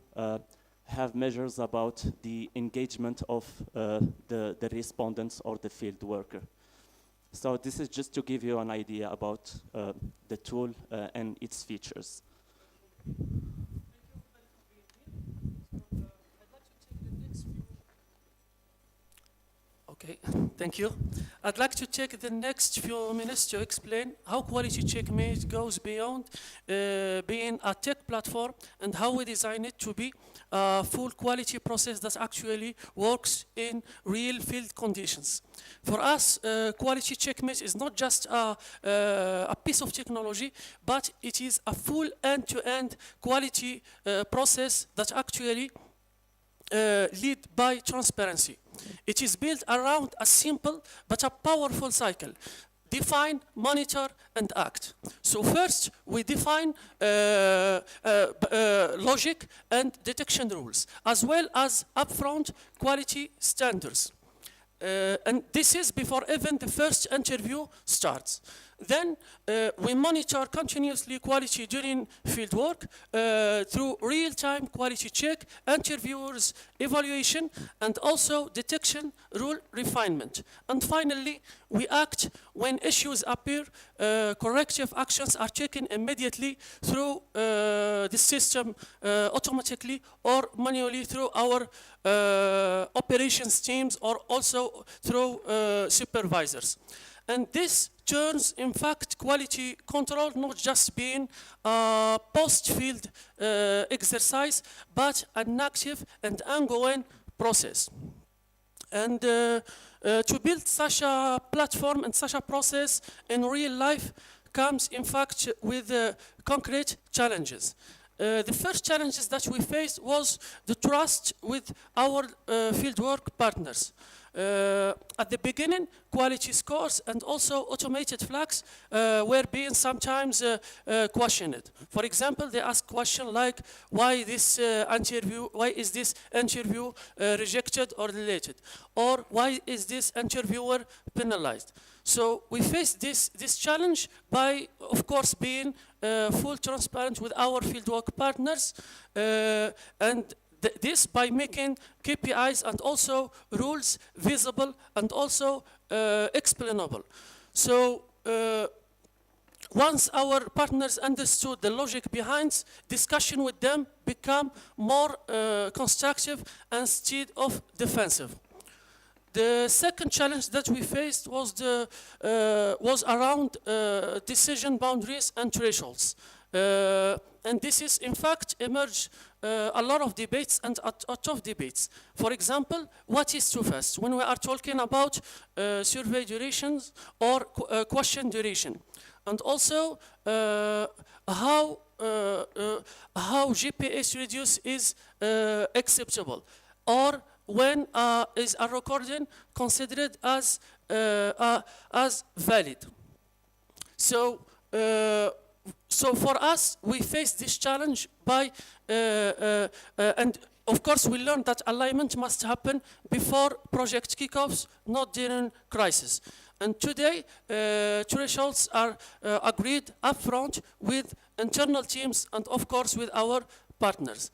have measures about the engagement of the respondents or the field worker. So this is just to give you an idea about the tool and its features. Okay, thank you. I'd like to take the next few minutes to explain how Quality Checkmate goes beyond being a tech platform and how we design it to be a full quality process that actually works in real field conditions. For us, Quality Checkmate is not just a piece of technology, but it is a full end-to-end quality process that actually lead by transparency. It is built around a simple but a powerful cycle. Define, monitor, and act. So first, we define logic and detection rules, as well as upfront quality standards. And this is before even the first interview starts. Then we monitor continuously quality during fieldwork through real-time quality check, interviewers evaluation, and also detection rule refinement. And finally, we act when issues appear. Corrective actions are taken immediately through the system automatically or manually through our operations teams or also through supervisors. And this turns, in fact, quality control not just being a post-field exercise, but an active and ongoing process. And to build such a platform and such a process in real life comes, in fact, with concrete challenges. The first challenges that we faced was the trust with our fieldwork partners. At the beginning, quality scores and also automated flags were being sometimes questioned. For example, they ask question like, why is this interview rejected or deleted? Or why is this interviewer penalized? So we face this challenge by, of course, being full transparent with our fieldwork partners, and this by making KPIs and also rules visible and also explainable. So once our partners understood the logic behind, discussion with them become more constructive instead of defensive. The second challenge that we faced was around decision boundaries and thresholds. And this is, in fact, emerged a lot of debates and a tough debates. For example, what is too fast? When we are talking about survey durations or question duration. And also how GPS reduce is acceptable, or when is a recording considered as valid. So for us, we face this challenge by, and of course we learned that alignment must happen before project kickoffs, not during crisis. And today, thresholds are agreed upfront with internal teams and of course with our partners.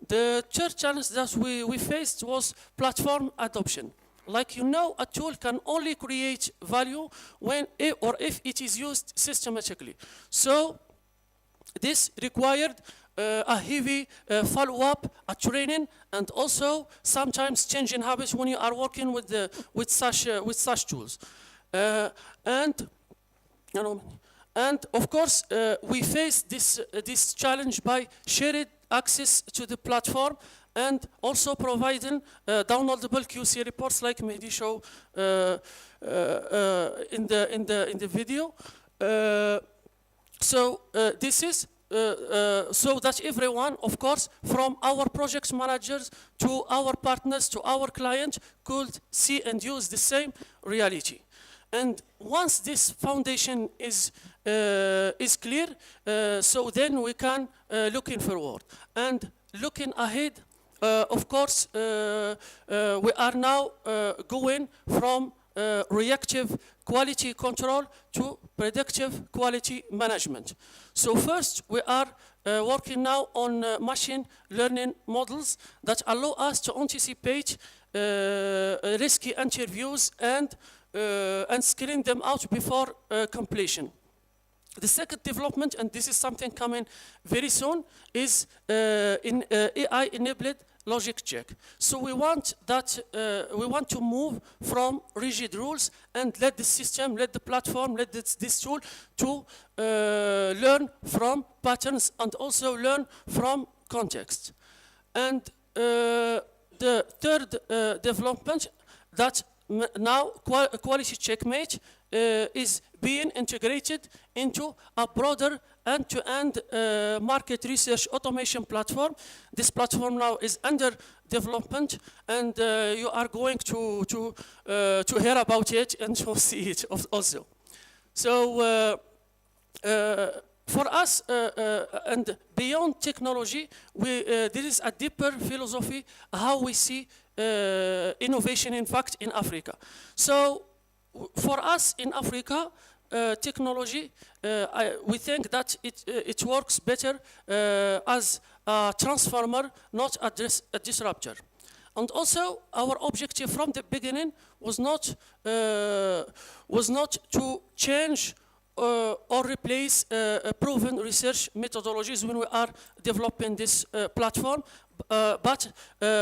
The third challenge that we faced was platform adoption. Like you know, a tool can only create value when or if it is used systematically. So this required a heavy follow-up, a training, and also sometimes changing habits when you are working with such tools. And of course, we face this challenge by shared access to the platform and also providing downloadable QC reports like Mehdi showed in the video. So this is so that everyone, of course, from our project managers to our partners to our client, could see and use the same reality. And once this foundation is clear, so then we can looking forward. And looking ahead, of course, we are now going from reactive quality control to predictive quality management. So first, we are working now on machine learning models that allow us to anticipate risky interviews and screen them out before completion. The second development, and this is something coming very soon, is in AI-enabled logic check. So we want to move from rigid rules and let the system, let the platform, let this tool to learn from patterns and also learn from context. And the third development that now Quality Checkmate is being integrated into a broader end-to-end market research automation platform. This platform now is under development, and you are going to hear about it and to see it also. So for us, and beyond technology, there is a deeper philosophy how we see innovation, in fact, in Africa. So for us in Africa, technology, we think that it works better as a transformer, not a disruptor. And also, our objective from the beginning was not to change or replace proven research methodologies when we are developing this platform, but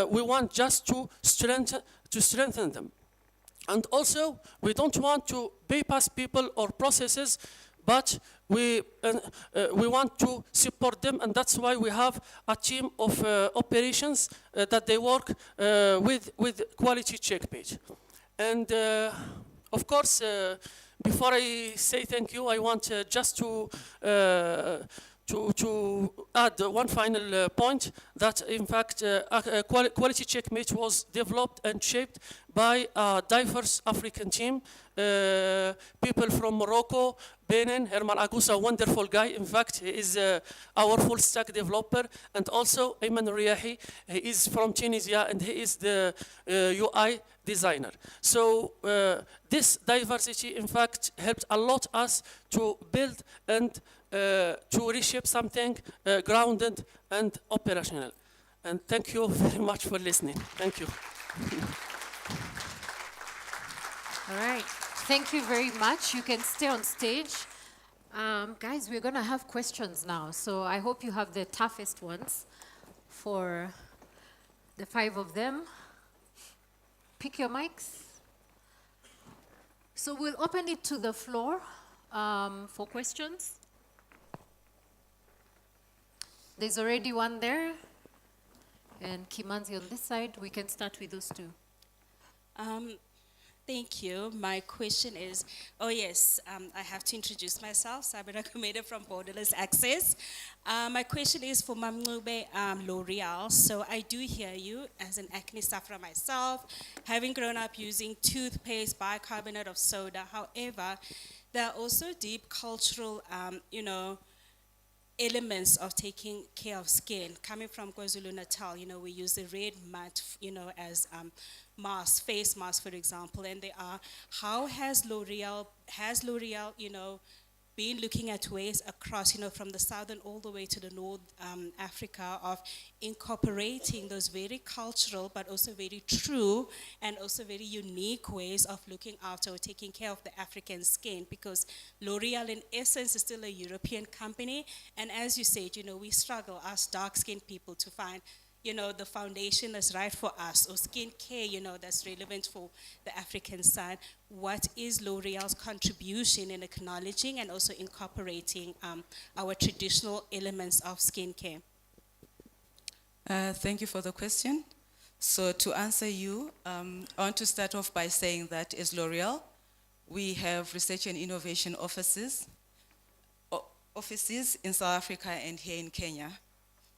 we want just to strengthen them. And also, we don't want to bypass people or processes, but we want to support them, and that's why we have a team of operations that they work with Quality Checkmate. And of course, before I say thank you, I want just to to add one final point that in fact Quality Checkmate was developed and shaped by a diverse African team, people from Morocco, Benin, Herman Agusa, wonderful guy. In fact, he is our full stack developer, and also Ayman Riyahi, he is from Tunisia and he is the UI designer. So this diversity, in fact, helped a lot us to build and to reshape something grounded and operational. And thank you very much for listening. Thank you. All right. Thank you very much. You can stay on stage. Guys, we're going to have questions now. So I hope you have the toughest ones for the 5 of them. Pick your mics. So we'll open it to the floor for questions. There's already one there. And Kimanzi on this side. We can start with those two. Thank you. My question is, I have to introduce myself. Sabina Kumeda from Borderless Access. My question is for Mamnube L'Oreal. So I do hear you as an acne sufferer myself, having grown up using toothpaste, bicarbonate of soda. However, there are also deep cultural, elements of taking care of skin. Coming from KwaZulu-Natal, we use the red mud, as mask, face mask, for example, and they are, how has L'Oreal, been looking at ways across, from the southern all the way to the North Africa of incorporating those very cultural but also very true and also very unique ways of looking after or taking care of the African skin, because L'Oreal in essence is still a European company, and as you said, we struggle, us dark-skinned people, to find the foundation that's right for us, or skin care, that's relevant for the African side. What is L'Oreal's contribution in acknowledging and also incorporating our traditional elements of skin care? Thank you for the question. So to answer you, I want to start off by saying that as L'Oreal, we have research and innovation offices in South Africa and here in Kenya.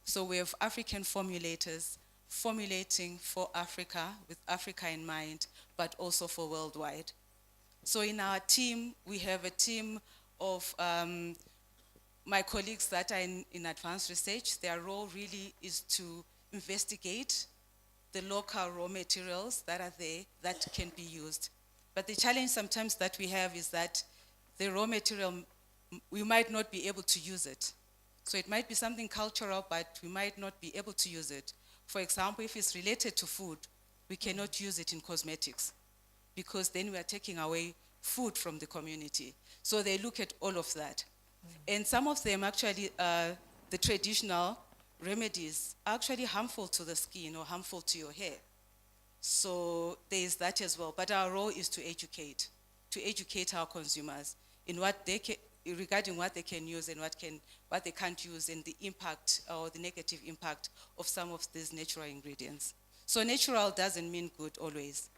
So we have African formulators formulating for Africa, with Africa in mind, but also for worldwide. So in our team, we have a team of my colleagues that are in advanced research. Their role really is to investigate the local raw materials that are there that can be used. But the challenge sometimes that we have is that the raw material, we might not be able to use it. So it might be something cultural, but we might not be able to use it. For example, if it's related to food, we cannot use it in cosmetics, because then we are taking away food from the community. So they look at all of that. And some of them actually, the traditional remedies are actually harmful to the skin or harmful to your hair. So there is that as well. But our role is to educate our consumers in what they can, regarding what they can use and what they can't use, and the impact or the negative impact of some of these natural ingredients. So natural doesn't mean good always.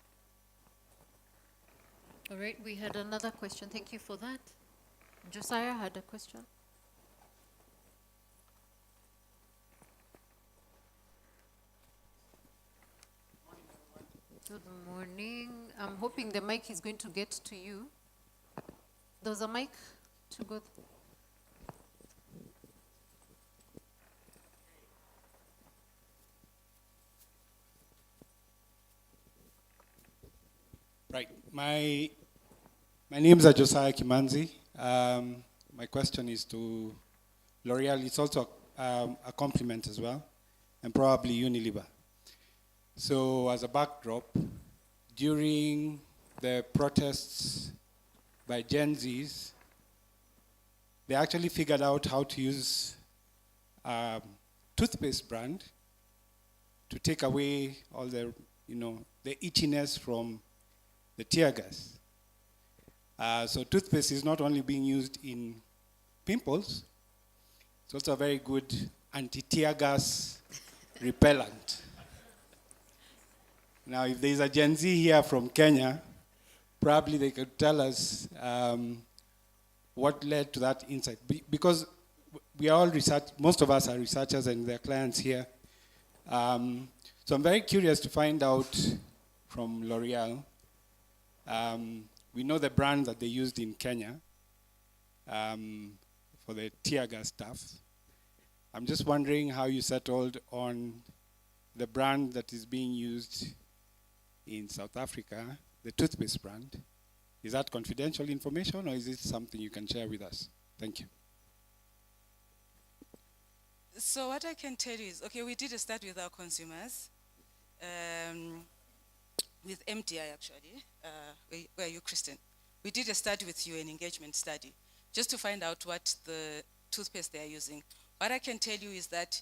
All right, we had another question. Thank you for that. Josiah had a question. Good morning. I'm hoping the mic is going to get to you. There's a mic to go. Right. My names are Josiah Kimanzi. My question is to L'Oreal. It's also a compliment as well, and probably Unilever. So as a backdrop, during the protests by Gen Zs, they actually figured out how to use toothpaste brand to take away all the, the itchiness from the tear gas. So toothpaste is not only being used in pimples, it's also a very good anti-tear gas repellent. Now, if there's a Gen Z here from Kenya, probably they could tell us what led to that insight. Because we are all research, most of us are researchers and their clients here. So I'm very curious to find out from L'Oreal. We know the brand that they used in Kenya for the tear gas stuff. I'm just wondering how you settled on the brand that is being used in South Africa, the toothpaste brand. Is that confidential information or is it something you can share with us? Thank you. So what I can tell you is, okay, we did a study with our consumers, with MDI actually. Where are you, Kristen? We did a study with you, an engagement study, just to find out what the toothpaste they're using. What I can tell you is that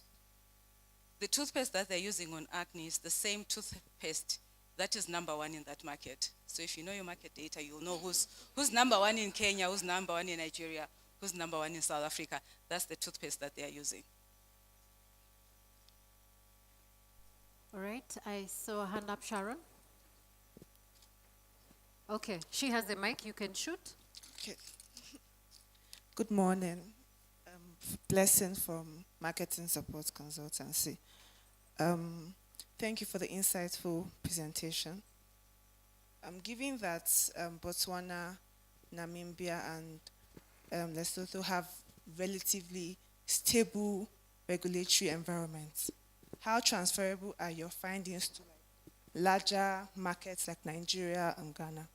the toothpaste that they're using on acne is the same toothpaste that is number one in that market. So if you know your market data, you'll know who's number one in Kenya, who's number one in Nigeria, who's number one in South Africa. That's the toothpaste that they are using. All right, I saw a hand up, Sharon. Okay, she has the mic, you can shoot. Okay. Good morning. Blessing from Marketing Support Consultancy. Thank you for the insightful presentation. Given that Botswana, Namibia, and Lesotho have relatively stable regulatory environments, how transferable are your findings to larger markets like Nigeria and Ghana?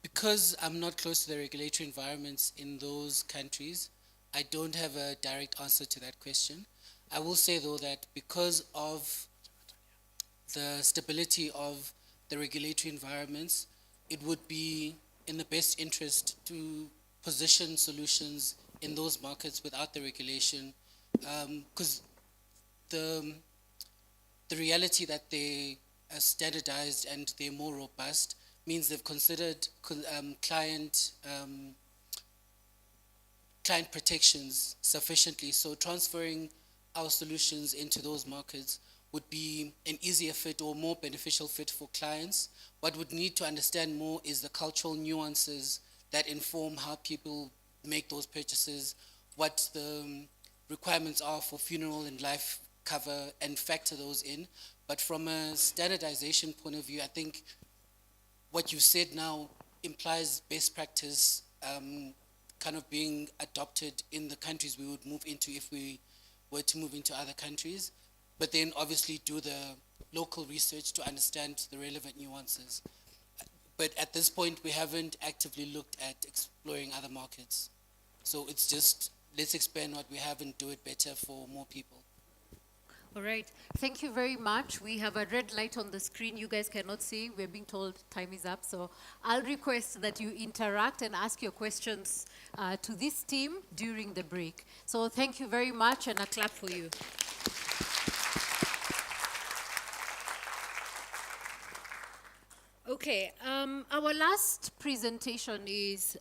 Because I'm not close to the regulatory environments in those countries, I don't have a direct answer to that question. I will say, though, that because of the stability of the regulatory environments, it would be in the best interest to position solutions in those markets without the regulation, because the reality that they are standardized and they're more robust means they've considered client protections sufficiently. So transferring our solutions into those markets would be an easier fit or more beneficial fit for clients. What would need to understand more is the cultural nuances that inform how people make those purchases, what the requirements are for funeral and life cover, and factor those in. But from a standardization point of view, I think what you said now implies best practice kind of being adopted in the countries we would move into if we were to move into other countries, but then obviously do the local research to understand the relevant nuances. But at this point, we haven't actively looked at exploring other markets. So it's just, let's expand what we have and do it better for more people. All right, thank you very much. We have a red light on the screen you guys cannot see. We're being told time is up. So I'll request that you interact and ask your questions to this team during the break. So thank you very much, and a clap for you. Okay, our last presentation is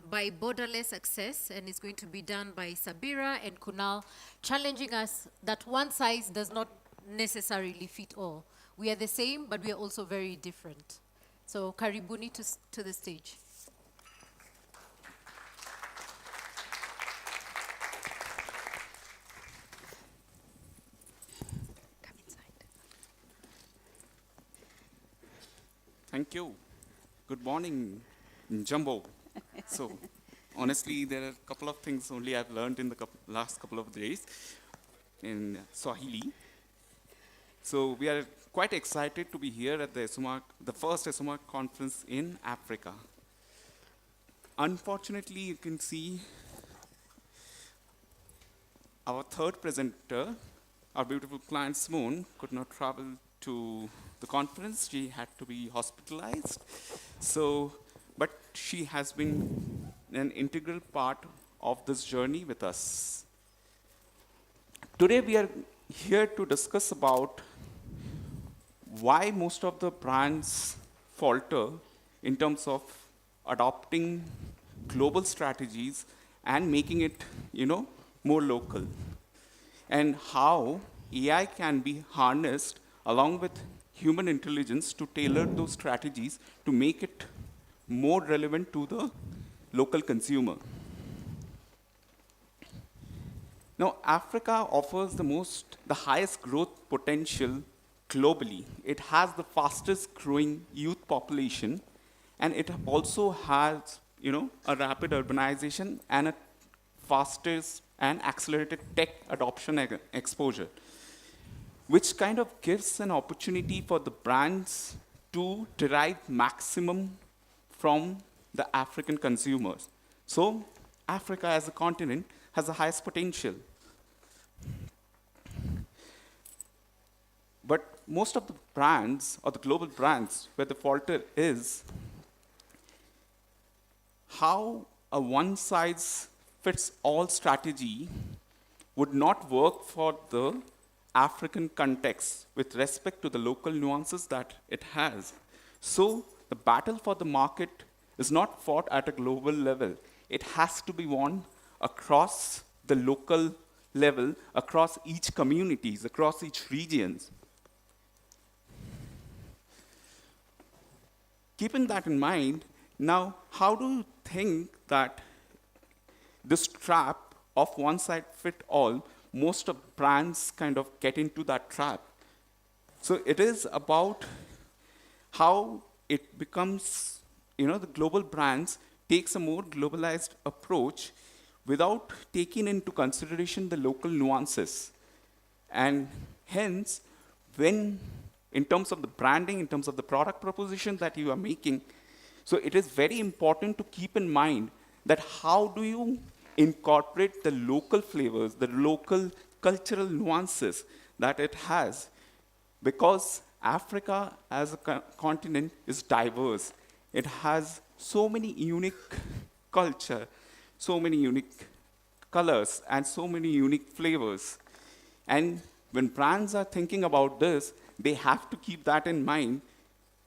by Borderless Access, and it's going to be done by Sabira and Kunal, challenging us that one size does not necessarily fit all. We are the same, but we are also very different. So karibuni to the stage. Thank you. Good morning, Jumbo. So, honestly, there are a couple of things only I've learned in the last couple of days in Swahili. So, we are quite excited to be here at the ESOMARC, the first ESOMARC conference in Africa. Unfortunately, you can see our third presenter, our beautiful client Simone, could not travel to the conference. She had to be hospitalized. So, but she has been an integral part of this journey with us. Today we are here to discuss about why most of the brands falter in terms of adopting global strategies and making it, more local, and how AI can be harnessed along with human intelligence to tailor those strategies to make it more relevant to the local consumer. Now, Africa offers the highest growth potential globally. It has the fastest growing youth population, and it also has, a rapid urbanization and a fastest and accelerated tech adoption exposure, which kind of gives an opportunity for the brands to derive maximum from the African consumers. So, Africa as a continent has the highest potential. But most of the brands, or the global brands, where the falter is how a one-size-fits-all strategy would not work for the African context with respect to the local nuances that it has. So the battle for the market is not fought at a global level. It has to be won across the local level, across each communities, across each regions. Keeping that in mind, now how do you think that this trap of one-size-fits-all, most of brands kind of get into that trap? So it is about how it becomes, the global brands takes a more globalized approach without taking into consideration the local nuances. And hence, when, in terms of the branding, in terms of the product proposition that you are making, so it is very important to keep in mind that how do you incorporate the local flavors, the local cultural nuances that it has. Because Africa as a continent is diverse. It has so many unique culture, so many unique colors, and so many unique flavors. And when brands are thinking about this, they have to keep that in mind,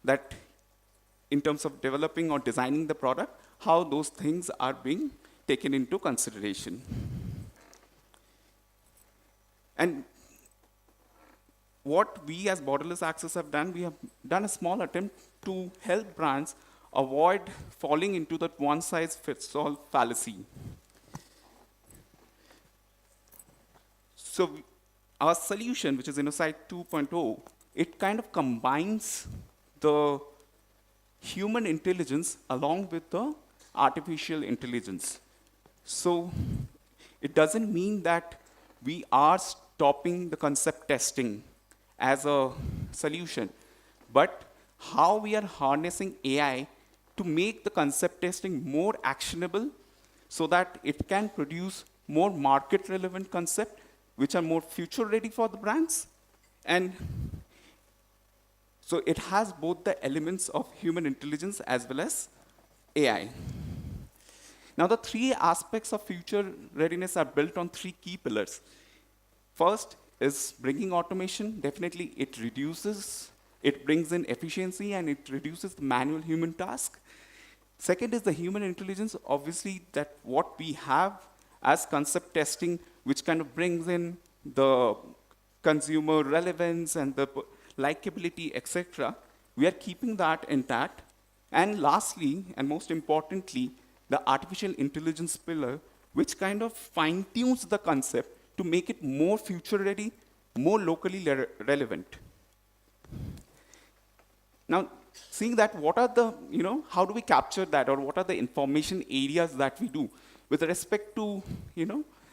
that in terms of developing or designing the product, how those things are being taken into consideration. And what we as Borderless Access have done, we have done a small attempt to help brands avoid falling into that one-size-fits-all fallacy. So our solution, which is InnoSight 2.0, it kind of combines the human intelligence along with the artificial intelligence. So it doesn't mean that we are stopping the concept testing as a solution, but how we are harnessing AI to make the concept testing more actionable so that it can produce more market-relevant concepts which are more future-ready for the brands. And so it has both the elements of human intelligence as well as AI. Now, the three aspects of future readiness are built on three key pillars. First is bringing automation. Definitely, it brings in efficiency and it reduces the manual human task. Second is the human intelligence, obviously, that what we have as concept testing, which kind of brings in the consumer relevance and the likability, etc. We are keeping that intact. And lastly, and most importantly, the artificial intelligence pillar, which kind of fine-tunes the concept to make it more future-ready, more locally relevant. Now, seeing that, what are the, how do we capture that, or what are the information areas that we do? With respect to,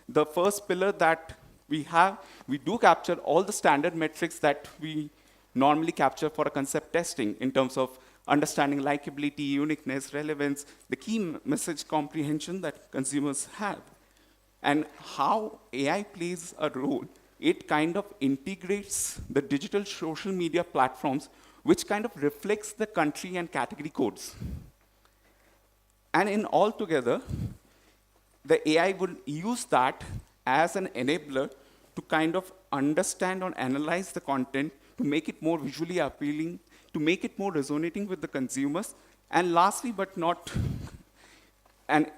the first pillar that we have, we do capture all the standard metrics that we normally capture for a concept testing in terms of understanding likability, uniqueness, relevance, the key message comprehension that consumers have. And how AI plays a role, it kind of integrates the digital social media platforms, which kind of reflects the country and category codes. And in all together, the AI will use that as an enabler to kind of understand or analyze the content to make it more visually appealing, to make it more resonating with the consumers. And lastly, but not, and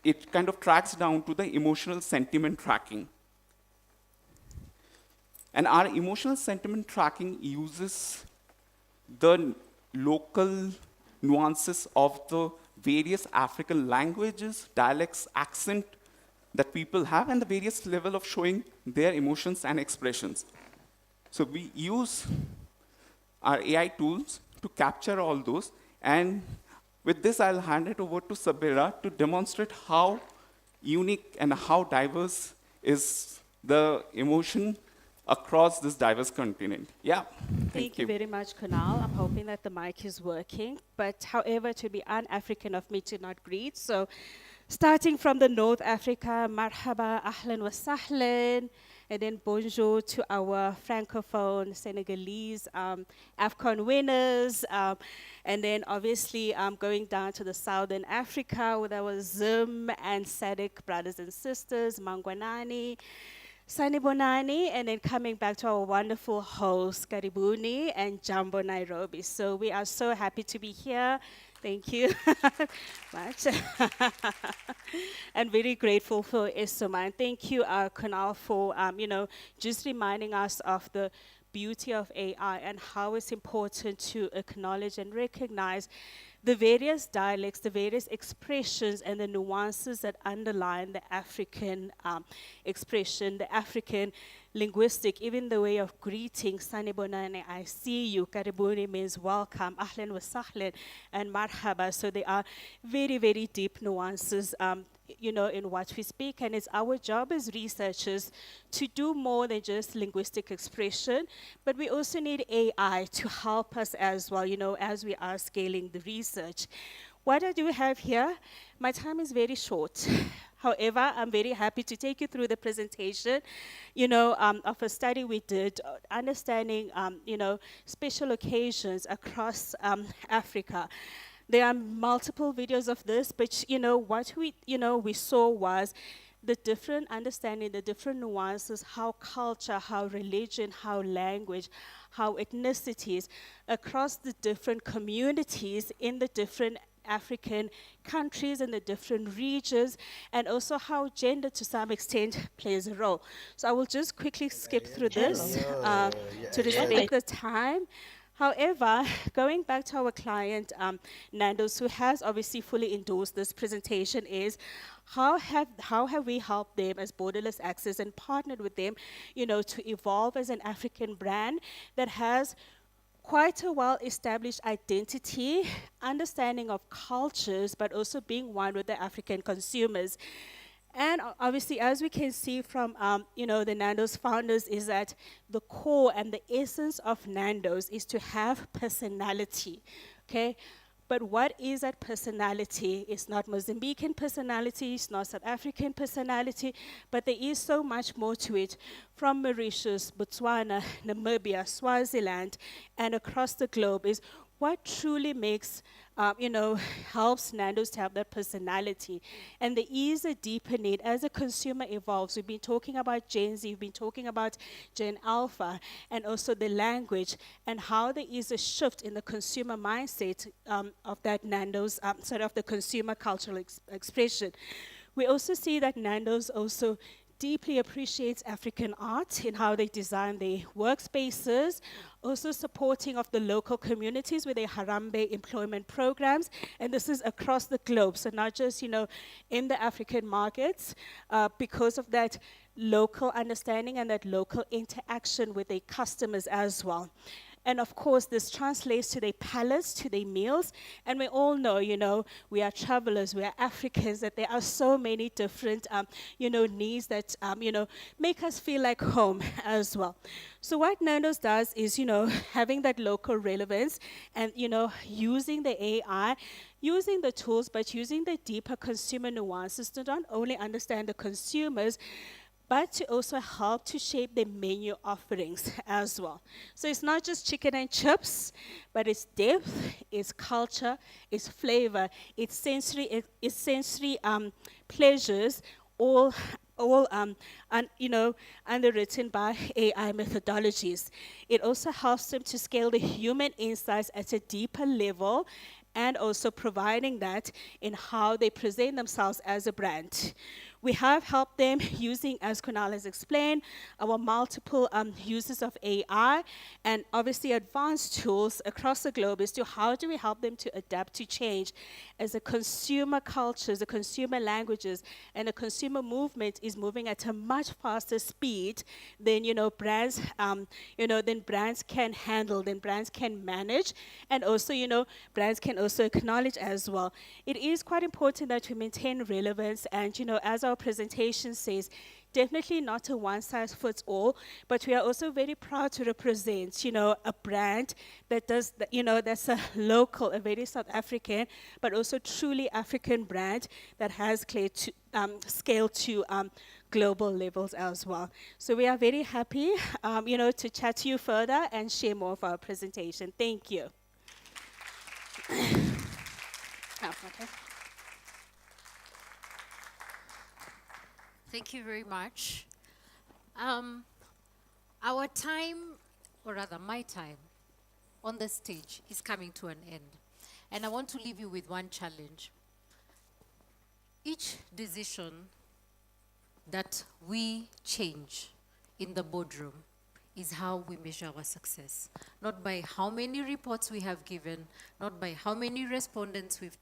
it kind of tracks down to the emotional sentiment tracking. And our emotional sentiment tracking uses the local nuances of the various African languages, dialects, accent that people have, and the various level of showing their emotions and expressions. So we use our AI tools to capture all those, and with this, I'll hand it over to Sabira to demonstrate how unique and how diverse is the emotion across this diverse continent. Yeah, Thank you very much, Kunal. I'm hoping that the mic is working, but however, it would be un-African of me to not greet. So, starting from the North Africa, marhaba, ahlan wa sahlan, and then bonjour to our francophone Senegalese AFCON winners, and then obviously going down to the Southern Africa with our Zim and SADC brothers and sisters, Mangwanani, Sanibonani, and then coming back to our wonderful hosts, Karibuni and Jambo Nairobi. So we are so happy to be here. Thank you much. And very grateful for Esoma. And thank you, Kunal, for just reminding us of the beauty of AI and how it's important to acknowledge and recognize the various dialects, the various expressions, and the nuances that underline the African expression, the African linguistic, even the way of greeting, Sanibonani, I see you, Karibuni means welcome, Ahlan wa sahlan, and Marhaba. So they are very, very deep nuances, in what we speak, and it's our job as researchers to do more than just linguistic expression, but we also need AI to help us as well, as we are scaling the research. What I do have here, my time is very short. However, I'm very happy to take you through the presentation, of a study we did, understanding, special occasions across Africa. There are multiple videos of this, but what we saw was the different understanding, the different nuances, how culture, how religion, how language, how ethnicities across the different communities in the different African countries and the different regions, and also how gender to some extent plays a role. So I will just quickly skip through this to respect the time. However, going back to our client, Nando's, who has obviously fully endorsed this presentation, is how have we helped them as Borderless Access and partnered with them, to evolve as an African brand that has quite a well-established identity, understanding of cultures, but also being one with the African consumers. And obviously, as we can see from, the Nando's founders, is that the core and the essence of Nando's is to have personality, okay? But what is that personality? It's not Mozambican personality, it's not South African personality, but there is so much more to it. From Mauritius, Botswana, Namibia, Swaziland, and across the globe is what truly makes, helps Nando's to have that personality. And there is a deeper need. As a consumer evolves, we've been talking about Gen Z, we've been talking about Gen Alpha, and also the language, and how there is a shift in the consumer mindset of that Nando's, of the consumer cultural expression. We also see that Nando's also deeply appreciates African art in how they design their workspaces, also supporting of the local communities with their Harambe employment programs, and this is across the globe, so not just, in the African markets, because of that local understanding and that local interaction with their customers as well. And of course, this translates to their palates, to their meals. And we all know, we are travelers, we are Africans, that there are so many different, needs that, make us feel like home as well. So what Nando's does is, having that local relevance and, using the AI, using the tools, but using the deeper consumer nuances to not only understand the consumers, but to also help to shape the menu offerings as well. So it's not just chicken and chips, but it's depth, it's culture, it's flavor, it's sensory pleasures, all underwritten by AI methodologies. It also helps them to scale the human insights at a deeper level, and also providing that in how they present themselves as a brand. We have helped them using, as Kunal has explained, our multiple uses of AI and obviously advanced tools across the globe as to how do we help them to adapt to change as the consumer cultures, the consumer languages, and the consumer movement is moving at a much faster speed than, brands, than brands can handle, than brands can manage, and also, brands can also acknowledge as well. It is quite important that we maintain relevance and, as our presentation says, definitely not a one-size-fits-all, but we are also very proud to represent, a brand that does, that's a local, a very South African, but also truly African brand that has scaled to global levels as well. So we are very happy, to chat to you further and share more of our presentation. Thank you. Okay. Thank you very much. Our time, or rather my time, on the stage is coming to an end. And I want to leave you with one challenge. Each decision that we change in the boardroom is how we measure our success. Not by how many reports we have given, not by how many respondents we've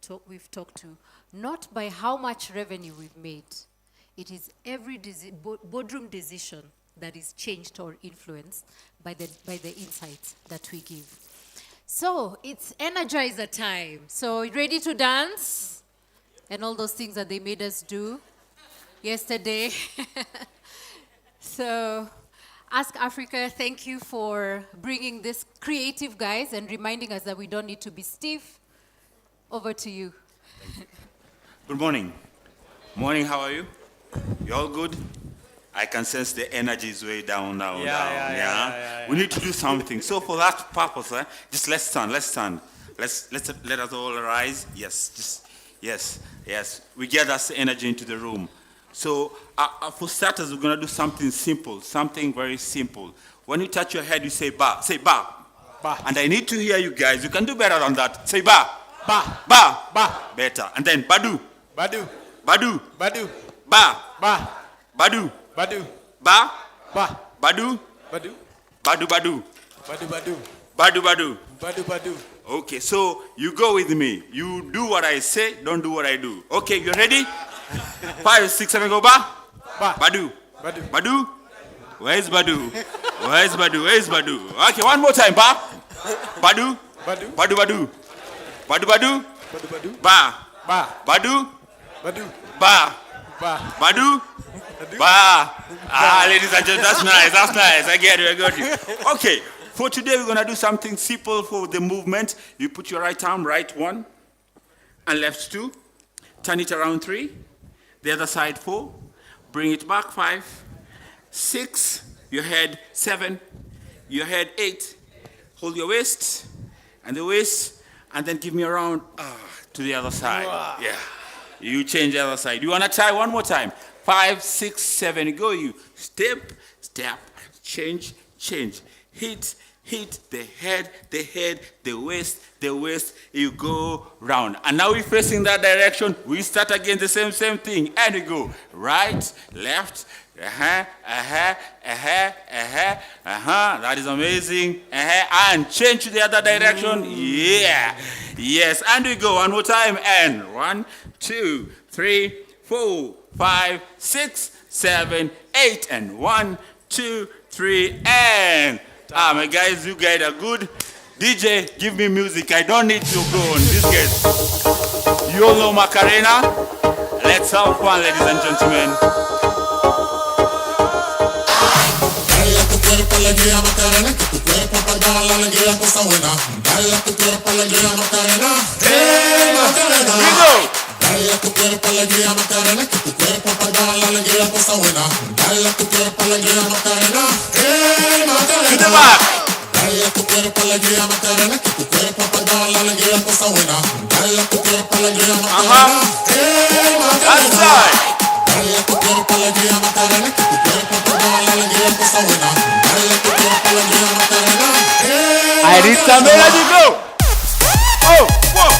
talked to, not by how much revenue we've made. It is every boardroom decision that is changed or influenced by the insights that we give. So it's Energizer time. So ready to dance? And all those things that they made us do yesterday. So Ask Africa, thank you for bringing this creative guys and reminding us that we don't need to be stiff. Over to you. Good morning. Morning, how are you? You all good? I can sense the energy is way down now. Yeah. We need to do something. So for that purpose, just let's stand. Let us all rise. Yes. We get that energy into the room. So for starters, we're going to do something simple, something very simple. When you touch your head, you say ba. Say ba. Ba. And I need to hear you guys. You can do better than that. Say ba. Ba. Ba. Ba. Better. And then badu. Badu. Badu. Badu. Ba. Ba. Badu. Badu. Ba. Ba. Badu. Badu. Badu. Badu. Badu. Badu. Badu. Badu. Badu. Badu. Okay, so you go with me. You do what I say, don't do what I do. Okay, you ready? 5, 6, 7, go ba. Ba. Badu. Badu. Badu. Where's Badu? Where's Badu? Where's Badu? Okay, one more time. Ba. Badu. Badu. Badu. Badu. Badu. Badu. Badu. Badu. Ba. Ba. Badu. Badu. Ba. Ba. Badu. Ba. Ah, ladies and gentlemen, that's nice. I get you. Okay, for today we're gonna do something simple for the movement. You put your right arm, right 1, and left 2. Turn it around 3. The other side 4. Bring it back 5, 6. Your head 7. Your head 8. Hold your waist and the waist, and then give me a round to the other side. Wow. Yeah. You change the other side. You wanna try one more time? 5, 6, 7. Go. You step, change. Hit the head, the waist. You go round. And now we're facing that direction. We start again the same thing. And we go right, left. That is amazing. And change to the other direction. Yeah. Yes. And we go one more time. And 1, 2, 3, 4, 5, 6, 7, 8. And 1, 2, 3, and my guys, you guys are good. DJ, give me music. I don't need to go on this guys. You all know Macarena. Let's have fun, ladies and gentlemen. We go. Dale tu cuerpo alegría Macarena, que tu cuerpo para dar la alegría cosa buena. Dale tu cuerpo alegría Macarena, Macarena. Dale tu cuerpo alegría Macarena, que tu cuerpo para dar la alegría cosa buena. Dale tu cuerpo alegría Macarena, Macarena. Dale tu cuerpo alegría Macarena, que tu cuerpo para dar la alegría cosa buena. Dale tu cuerpo alegría Macarena. I need some energy, go. Oh, whoa,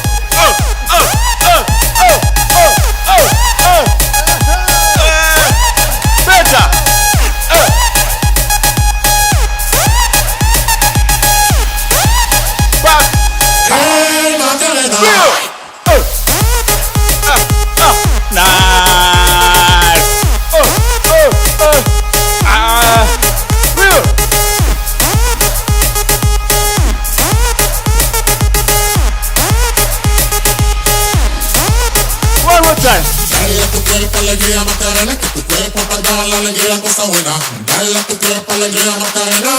alegría Macarena, que tu cuerpo para dar la alegría cosa buena. Dale a tu cuerpo alegría Macarena,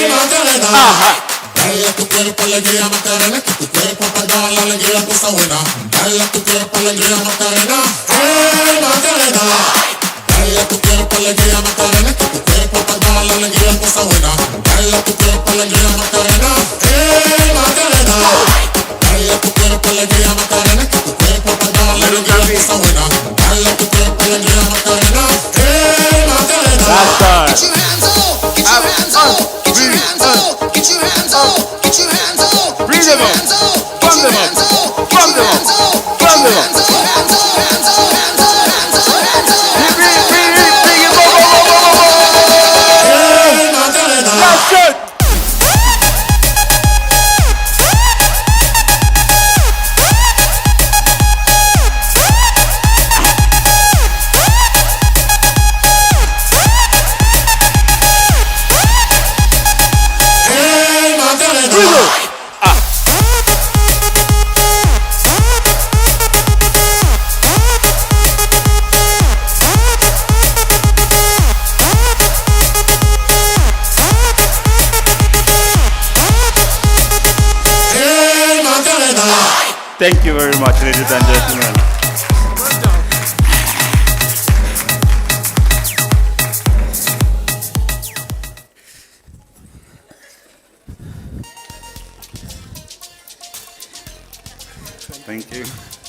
Macarena. Dale a tu cuerpo alegría Macarena, que tu cuerpo para dar la alegría cosa buena. Dale a tu cuerpo alegría Macarena, Macarena. Dale a tu cuerpo alegría Macarena, que tu cuerpo para dar la alegría cosa buena. Dale a tu cuerpo alegría Macarena, Macarena. Dale a tu cuerpo alegría Macarena, que tu cuerpo para dar la alegría cosa buena. Dale a tu cuerpo alegría Macarena, Macarena. That's Get your hands up, get your hands up, get your hands up, get your hands up, get your hands up. Bring them up. From them up. From them up. From them up. That's good. Thank you very much, ladies and gentlemen. Thank you.